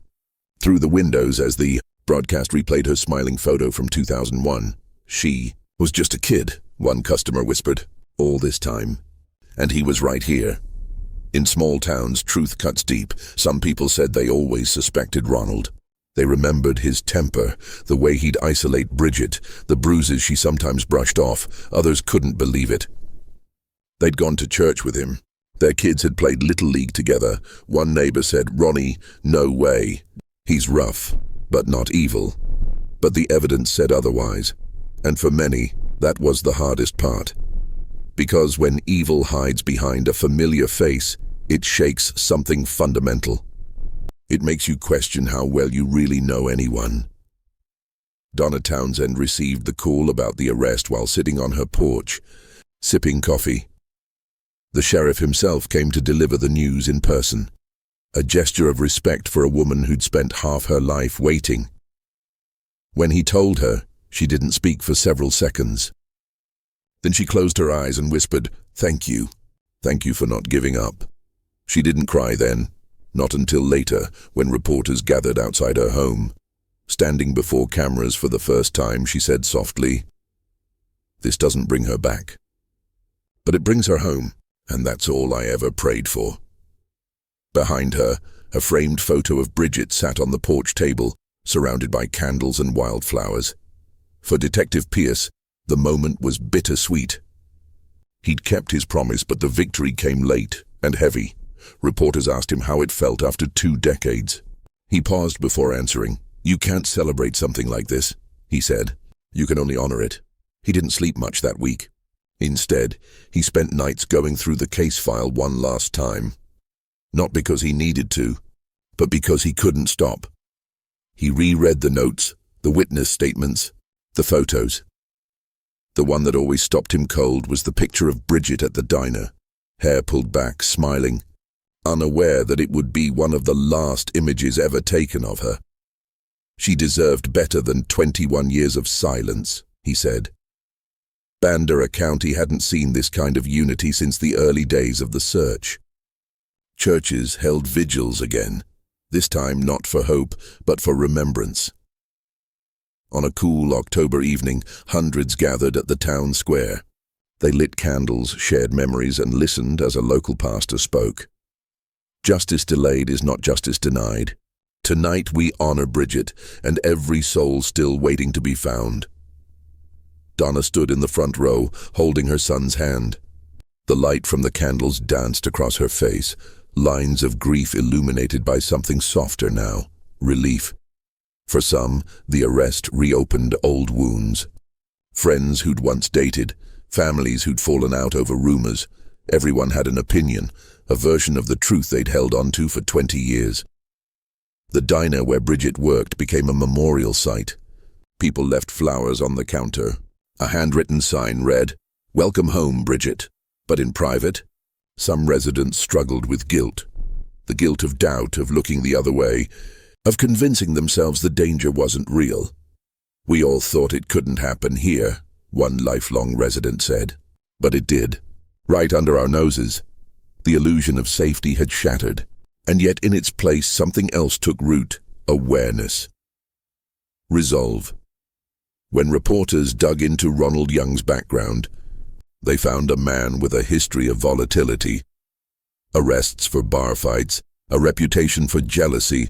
[SPEAKER 1] through the windows as the broadcast replayed her smiling photo from 2001. She was just a kid, one customer whispered, all this time. And he was right here. In small towns, truth cuts deep. Some people said they always suspected Ronald. They remembered his temper, the way he'd isolate Bridget, the bruises she sometimes brushed off. Others couldn't believe it. They'd gone to church with him. Their kids had played Little League together. One neighbor said, "Ronnie, no way. He's rough, but not evil." But the evidence said otherwise. And for many, that was the hardest part. Because when evil hides behind a familiar face, it shakes something fundamental. It makes you question how well you really know anyone. Donna Townsend received the call about the arrest while sitting on her porch, sipping coffee. The sheriff himself came to deliver the news in person, a gesture of respect for a woman who'd spent half her life waiting. When he told her, she didn't speak for several seconds. Then she closed her eyes and whispered, "Thank you. Thank you for not giving up." She didn't cry then, not until later, when reporters gathered outside her home. Standing before cameras for the first time, she said softly, "This doesn't bring her back. But it brings her home, and that's all I ever prayed for." Behind her, a framed photo of Bridget sat on the porch table, surrounded by candles and wildflowers. For Detective Pierce, the moment was bittersweet. He'd kept his promise, but the victory came late and heavy. Reporters asked him how it felt after 2 decades. He paused before answering. "You can't celebrate something like this," he said. "You can only honor it." He didn't sleep much that week. Instead, he spent nights going through the case file one last time. Not because he needed to, but because he couldn't stop. He reread the notes, the witness statements, the photos. The one that always stopped him cold was the picture of Bridget at the diner, hair pulled back, smiling, unaware that it would be one of the last images ever taken of her. She deserved better than 21 years of silence, he said. Bandera County hadn't seen this kind of unity since the early days of the search. Churches held vigils again, this time not for hope, but for remembrance. On a cool October evening, hundreds gathered at the town square. They lit candles, shared memories, and listened as a local pastor spoke. "Justice delayed is not justice denied. Tonight we honor Bridget and every soul still waiting to be found. Donna stood in the front row, holding her son's hand. The light from the candles danced across her face, lines of grief illuminated by something softer now, relief. For some, the arrest reopened old wounds. Friends who'd once dated, families who'd fallen out over rumors, everyone had an opinion, a version of the truth they'd held onto for 20 years. The diner where Bridget worked became a memorial site. People left flowers on the counter. A handwritten sign read, "Welcome home, Bridget." But in private, some residents struggled with guilt. The guilt of doubt, of looking the other way, of convincing themselves the danger wasn't real. "We all thought it couldn't happen here," one lifelong resident said. But it did. Right under our noses. The illusion of safety had shattered, and yet in its place something else took root: awareness. Resolve. When reporters dug into Ronald Young's background, they found a man with a history of volatility, arrests for bar fights, a reputation for jealousy,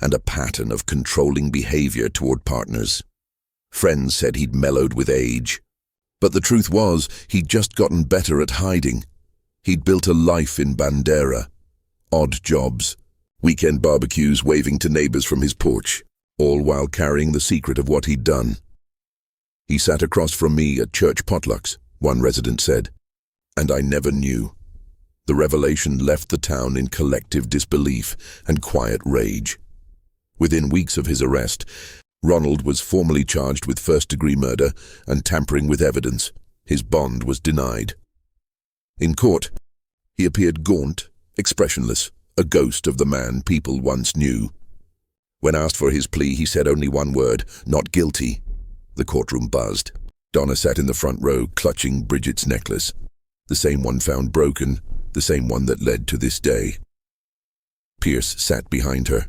[SPEAKER 1] and a pattern of controlling behavior toward partners. Friends said he'd mellowed with age, but the truth was he'd just gotten better at hiding. He'd built a life in Bandera, odd jobs, weekend barbecues, waving to neighbors from his porch, all while carrying the secret of what he'd done. "He sat across from me at church potlucks," one resident said, "and I never knew." The revelation left the town in collective disbelief and quiet rage. Within weeks of his arrest, Ronald was formally charged with first-degree murder and tampering with evidence. His bond was denied. In court, he appeared gaunt, expressionless, a ghost of the man people once knew. When asked for his plea, he said only one word: "Not guilty." The courtroom buzzed. Donna sat in the front row, clutching Bridget's necklace. The same one found broken, the same one that led to this day. Pierce sat behind her.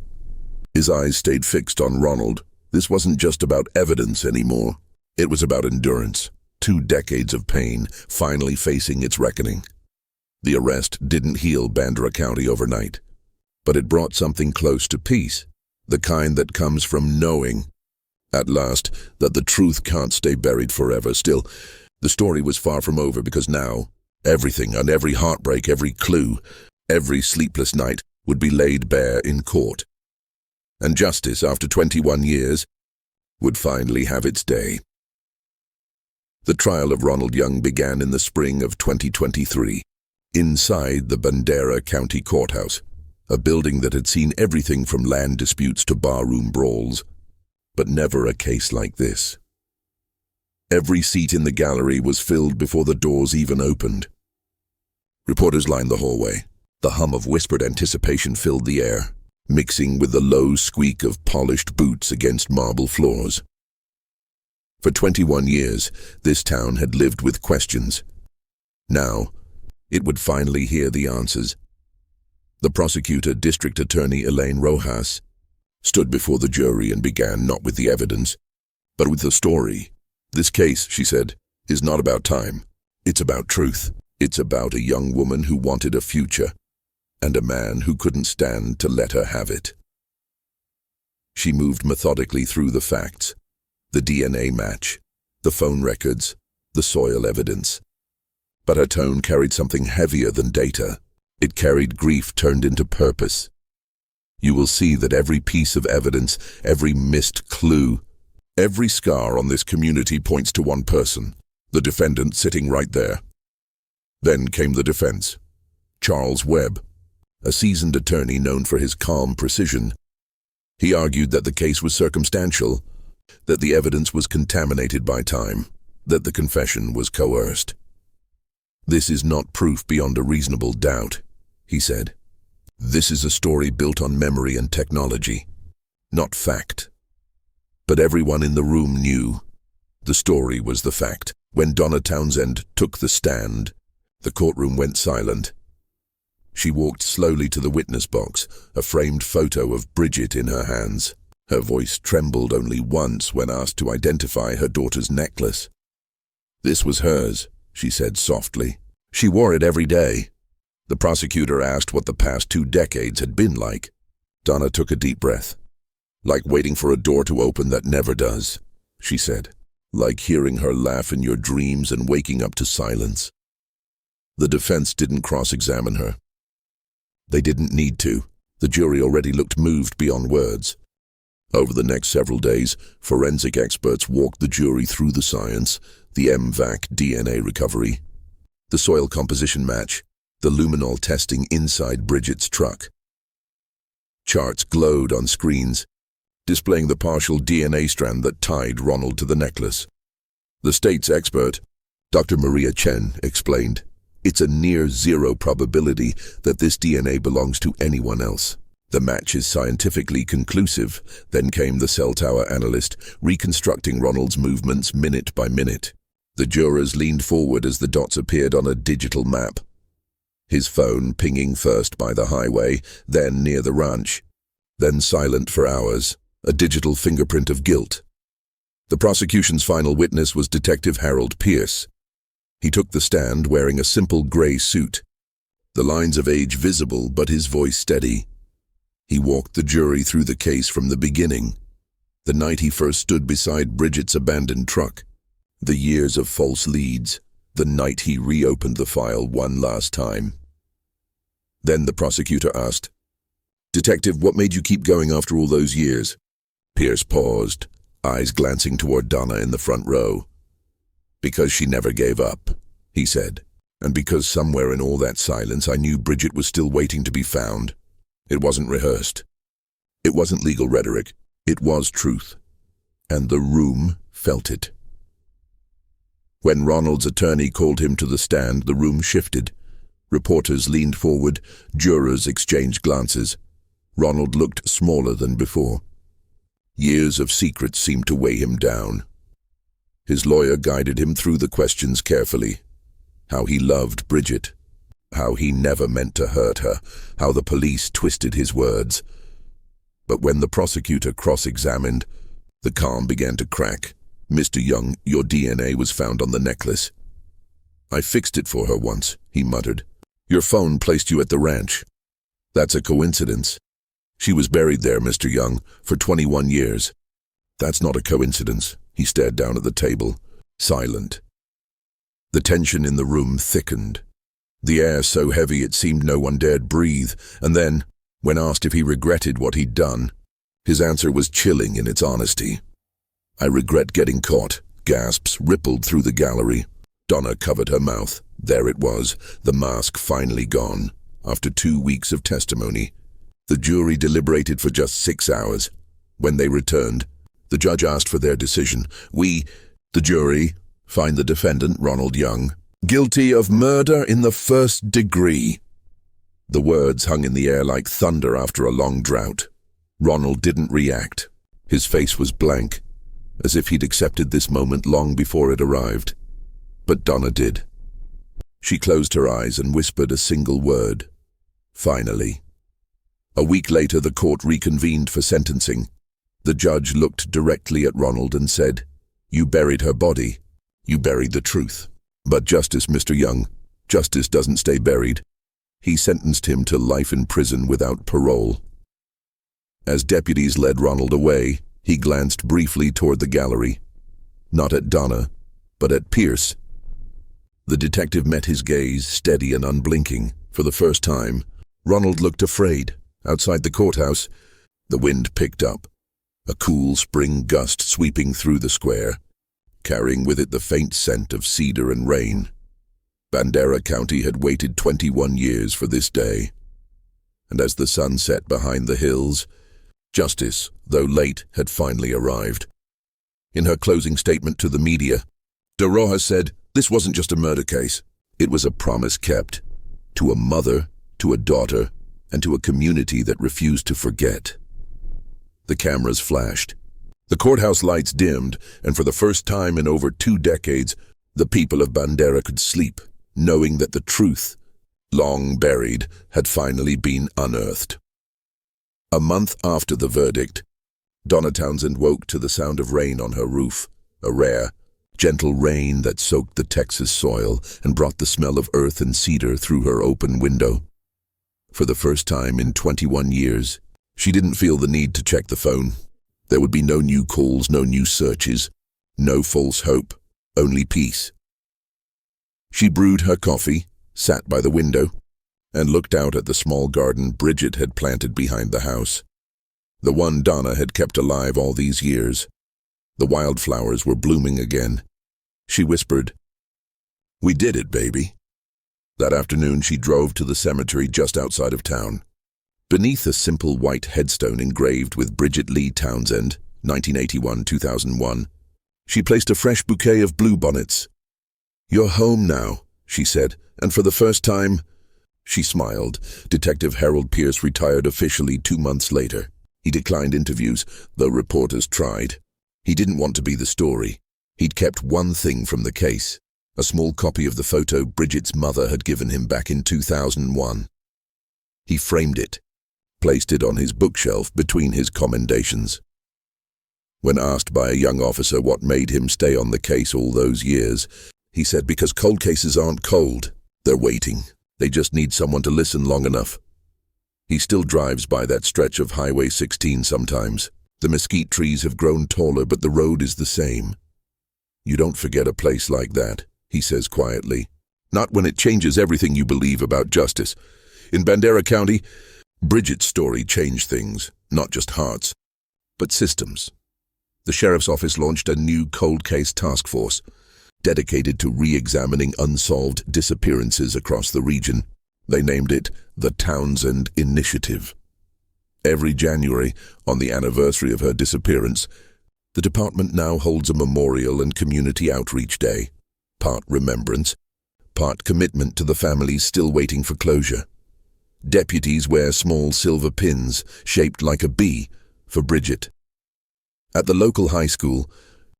[SPEAKER 1] His eyes stayed fixed on Ronald. This wasn't just about evidence anymore. It was about endurance. 2 decades of pain, finally facing its reckoning. The arrest didn't heal Bandera County overnight, but it brought something close to peace, the kind that comes from knowing, at last, that the truth can't stay buried forever. Still, the story was far from over, because now, everything and every heartbreak, every clue, every sleepless night would be laid bare in court. And justice, after 21 years, would finally have its day. The trial of Ronald Young began in the spring of 2023, inside the Bandera County Courthouse, a building that had seen everything from land disputes to barroom brawls, but never a case like this. Every seat in the gallery was filled before the doors even opened. Reporters lined the hallway. The hum of whispered anticipation filled the air, mixing with the low squeak of polished boots against marble floors. For 21 years, this town had lived with questions. Now, it would finally hear the answers. The prosecutor, District Attorney Elaine Rojas, stood before the jury and began not with the evidence, but with the story. "This case," she said, "is not about time. It's about truth. It's about a young woman who wanted a future, and a man who couldn't stand to let her have it." She moved methodically through the facts, the DNA match, the phone records, the soil evidence. But her tone carried something heavier than data. It carried grief turned into purpose. "You will see that every piece of evidence, every missed clue, every scar on this community points to one person, the defendant sitting right there." Then came the defense. Charles Webb, a seasoned attorney known for his calm precision. He argued that the case was circumstantial, that the evidence was contaminated by time, that the confession was coerced. "This is not proof beyond a reasonable doubt," he said. "This is a story built on memory and technology, not fact." But everyone in the room knew the story was the fact. When Donna Townsend took the stand, the courtroom went silent. She walked slowly to the witness box, a framed photo of Bridget in her hands. Her voice trembled only once when asked to identify her daughter's necklace. "This was hers," she said softly. "She wore it every day." The prosecutor asked what the past 2 decades had been like. Donna took a deep breath. "Like waiting for a door to open that never does," she said. "Like hearing her laugh in your dreams and waking up to silence." The defense didn't cross-examine her. They didn't need to. The jury already looked moved beyond words. Over the next several days, forensic experts walked the jury through the science, the MVAC DNA recovery, the soil composition match, the luminol testing inside Bridget's truck. Charts glowed on screens, displaying the partial DNA strand that tied Ronald to the necklace. The state's expert, Dr. Maria Chen, explained, "It's a near-zero probability that this DNA belongs to anyone else. The match is scientifically conclusive." Then came the cell tower analyst, reconstructing Ronald's movements minute by minute. The jurors leaned forward as the dots appeared on a digital map. His phone pinging first by the highway, then near the ranch, then silent for hours, a digital fingerprint of guilt. The prosecution's final witness was Detective Harold Pierce. He took the stand wearing a simple gray suit, the lines of age visible but his voice steady. He walked the jury through the case from the beginning, the night he first stood beside Bridget's abandoned truck, the years of false leads, the night he reopened the file one last time. Then the prosecutor asked, "Detective, what made you keep going after all those years?" Pierce paused, eyes glancing toward Donna in the front row. "Because she never gave up," he said, "and because somewhere in all that silence I knew Bridget was still waiting to be found. It wasn't rehearsed. It wasn't legal rhetoric. It was truth. And the room felt it." When Ronald's attorney called him to the stand, the room shifted. Reporters leaned forward, jurors exchanged glances. Ronald looked smaller than before. Years of secrets seemed to weigh him down. His lawyer guided him through the questions carefully. How he loved Bridget. How he never meant to hurt her. How the police twisted his words. But when the prosecutor cross-examined, the calm began to crack. "Mr. Young, your DNA was found on the necklace." "I fixed it for her once," he muttered. "Your phone placed you at the ranch." "That's a coincidence." "She was buried there, Mr. Young, for 21 years. "That's not a coincidence." He stared down at the table, silent. The tension in the room thickened. The air so heavy it seemed no one dared breathe, and then, when asked if he regretted what he'd done, his answer was chilling in its honesty. "I regret getting caught." Gasps rippled through the gallery. Donna covered her mouth. There it was, the mask finally gone. After 2 weeks of testimony, the jury deliberated for just 6 hours. When they returned, the judge asked for their decision. "We, the jury, find the defendant, Ronald Young, guilty of murder in the first degree." The words hung in the air like thunder after a long drought. Ronald didn't react. His face was blank, as if he'd accepted this moment long before it arrived. But Donna did. She closed her eyes and whispered a single word. "Finally." A week later, the court reconvened for sentencing. The judge looked directly at Ronald and said, "You buried her body. You buried the truth. But justice, Mr. Young, justice doesn't stay buried." He sentenced him to life in prison without parole. As deputies led Ronald away, he glanced briefly toward the gallery. Not at Donna, but at Pierce. The detective met his gaze, steady and unblinking. For the first time, Ronald looked afraid. Outside the courthouse, the wind picked up, a cool spring gust sweeping through the square, carrying with it the faint scent of cedar and rain. Bandera County had waited 21 years for this day. And as the sun set behind the hills, justice, though late, had finally arrived. In her closing statement to the media, De Rojas said, "This wasn't just a murder case. It was a promise kept. To a mother, to a daughter, and to a community that refused to forget." The cameras flashed. The courthouse lights dimmed, and for the first time in over 2 decades, the people of Bandera could sleep, knowing that the truth, long buried, had finally been unearthed. A month after the verdict, Donna Townsend woke to the sound of rain on her roof, a rare, gentle rain that soaked the Texas soil and brought the smell of earth and cedar through her open window. For the first time in 21 years, She didn't feel the need to check the phone. There would be no new calls, no new searches, no false hope, only peace. She brewed her coffee, sat by the window, and looked out at the small garden Bridget had planted behind the house. The one Donna had kept alive all these years. The wildflowers were blooming again. She whispered, "We did it, baby." That afternoon she drove to the cemetery just outside of town. Beneath a simple white headstone engraved with Bridget Townsend, 1981-2001, she placed a fresh bouquet of bluebonnets. "You're home now," she said, and for the first time, she smiled. Detective Harold Pierce retired officially 2 months later. He declined interviews, though reporters tried. He didn't want to be the story. He'd kept one thing from the case, a small copy of the photo Bridget's mother had given him back in 2001. He framed it, placed it on his bookshelf between his commendations. When asked by a young officer what made him stay on the case all those years, he said, "Because cold cases aren't cold. They're waiting. They just need someone to listen long enough." He still drives by that stretch of Highway 16 sometimes. The mesquite trees have grown taller, but the road is the same. "You don't forget a place like that," he says quietly. "Not when it changes everything you believe about justice." In Bandera County, Bridget's story changed things, not just hearts, but systems. The sheriff's office launched a new cold case task force, dedicated to re-examining unsolved disappearances across the region. They named it the Townsend Initiative. Every January, on the anniversary of her disappearance, the department now holds a memorial and community outreach day, part remembrance, part commitment to the families still waiting for closure. Deputies wear small silver pins, shaped like a bee, for Bridget. At the local high school,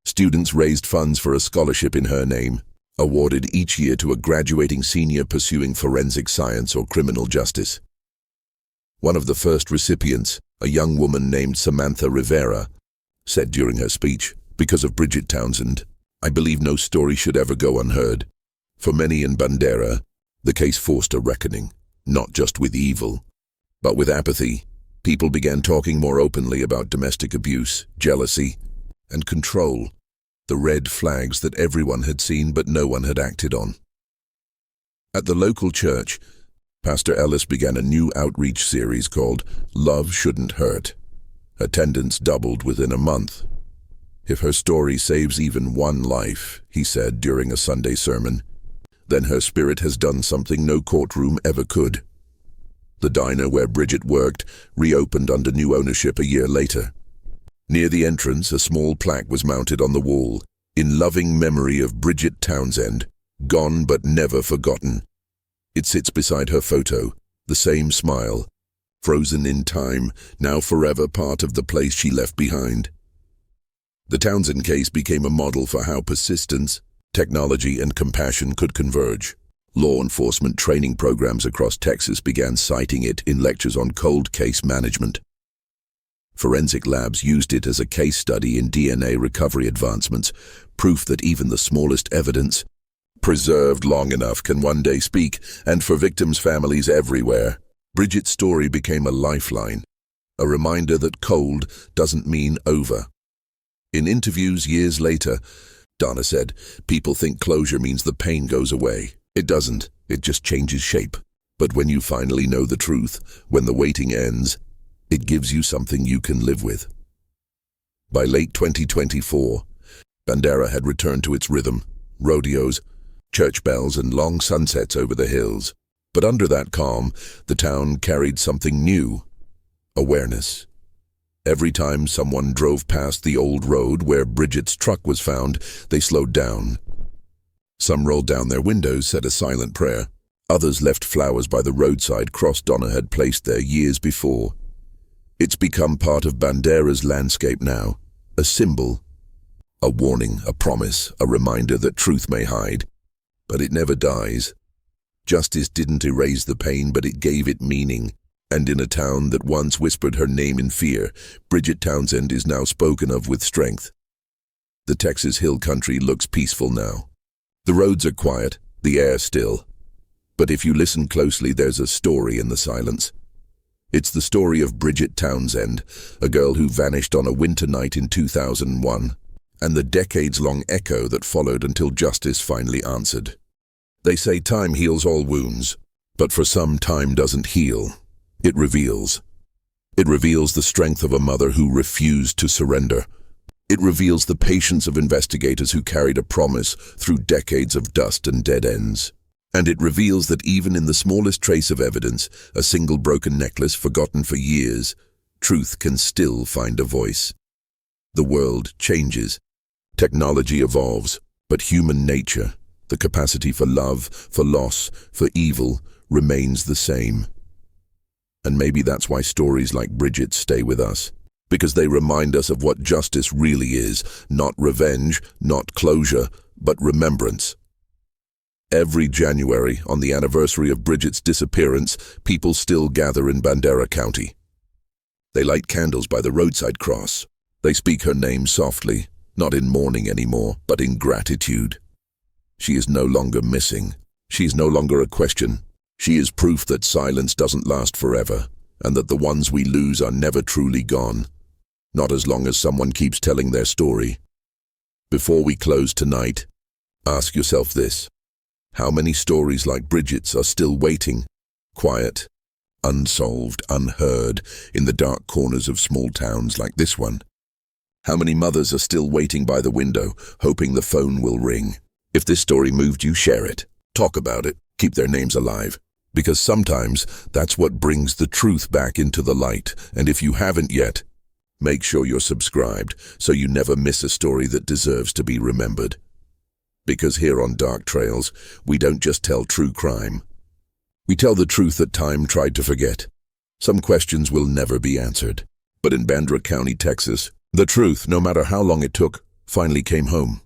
[SPEAKER 1] students raised funds for a scholarship in her name, awarded each year to a graduating senior pursuing forensic science or criminal justice. One of the first recipients, a young woman named Samantha Rivera, said during her speech, "Because of Bridget Townsend, I believe no story should ever go unheard. For many in Bandera, the case forced a reckoning, not just with evil, but with apathy. People began talking more openly about domestic abuse, jealousy, and control, the red flags that everyone had seen but no one had acted on." At the local church, Pastor Ellis began a new outreach series called Love Shouldn't Hurt. Attendance doubled within a month. "If her story saves even one life," he said during a Sunday sermon, "then her spirit has done something no courtroom ever could." The diner where Bridget worked reopened under new ownership a year later. Near the entrance, a small plaque was mounted on the wall, "In loving memory of Bridget Townsend, gone but never forgotten." It sits beside her photo, the same smile, frozen in time, now forever part of the place she left behind. The Townsend case became a model for how persistence, technology, and compassion could converge. Law enforcement training programs across Texas began citing it in lectures on cold case management. Forensic labs used it as a case study in DNA recovery advancements, proof that even the smallest evidence, preserved long enough, can one day speak, and for victims' families everywhere, Bridget's story became a lifeline, a reminder that cold doesn't mean over. In interviews years later, Donna said, "People think closure means the pain goes away. It doesn't, it just changes shape. But when you finally know the truth, when the waiting ends, it gives you something you can live with." By late 2024, Bandera had returned to its rhythm, rodeos, church bells, and long sunsets over the hills. But under that calm, the town carried something new: awareness. Every time someone drove past the old road where Bridget's truck was found, they slowed down. Some rolled down their windows, said a silent prayer. Others left flowers by the roadside cross Donna had placed there years before. It's become part of Bandera's landscape now, a symbol, a warning, a promise, a reminder that truth may hide. But it never dies. Justice didn't erase the pain, but it gave it meaning. And in a town that once whispered her name in fear, Bridget Townsend is now spoken of with strength. The Texas Hill Country looks peaceful now. The roads are quiet, the air still. But if you listen closely, there's a story in the silence. It's the story of Bridget Townsend, a girl who vanished on a winter night in 2001, and the decades-long echo that followed until justice finally answered. They say time heals all wounds, but for some, time doesn't heal. It reveals. It reveals the strength of a mother who refused to surrender. It reveals the patience of investigators who carried a promise through decades of dust and dead ends. And it reveals that even in the smallest trace of evidence, a single broken necklace forgotten for years, truth can still find a voice. The world changes. Technology evolves, but human nature, the capacity for love, for loss, for evil, remains the same. And maybe that's why stories like Bridget's stay with us. Because they remind us of what justice really is, not revenge, not closure, but remembrance. Every January, on the anniversary of Bridget's disappearance, people still gather in Bandera County. They light candles by the roadside cross. They speak her name softly, not in mourning anymore, but in gratitude. She is no longer missing. She is no longer a question. She is proof that silence doesn't last forever, and that the ones we lose are never truly gone. Not as long as someone keeps telling their story. Before we close tonight, ask yourself this. How many stories like Bridget's are still waiting, quiet, unsolved, unheard, in the dark corners of small towns like this one? How many mothers are still waiting by the window, hoping the phone will ring? If this story moved you, share it. Talk about it. Keep their names alive. Because sometimes that's what brings the truth back into the light. And if you haven't yet, make sure you're subscribed so you never miss a story that deserves to be remembered. Because here on Dark Trails, we don't just tell true crime. We tell the truth that time tried to forget. Some questions will never be answered. But in Bandera County, Texas, the truth, no matter how long it took, finally came home.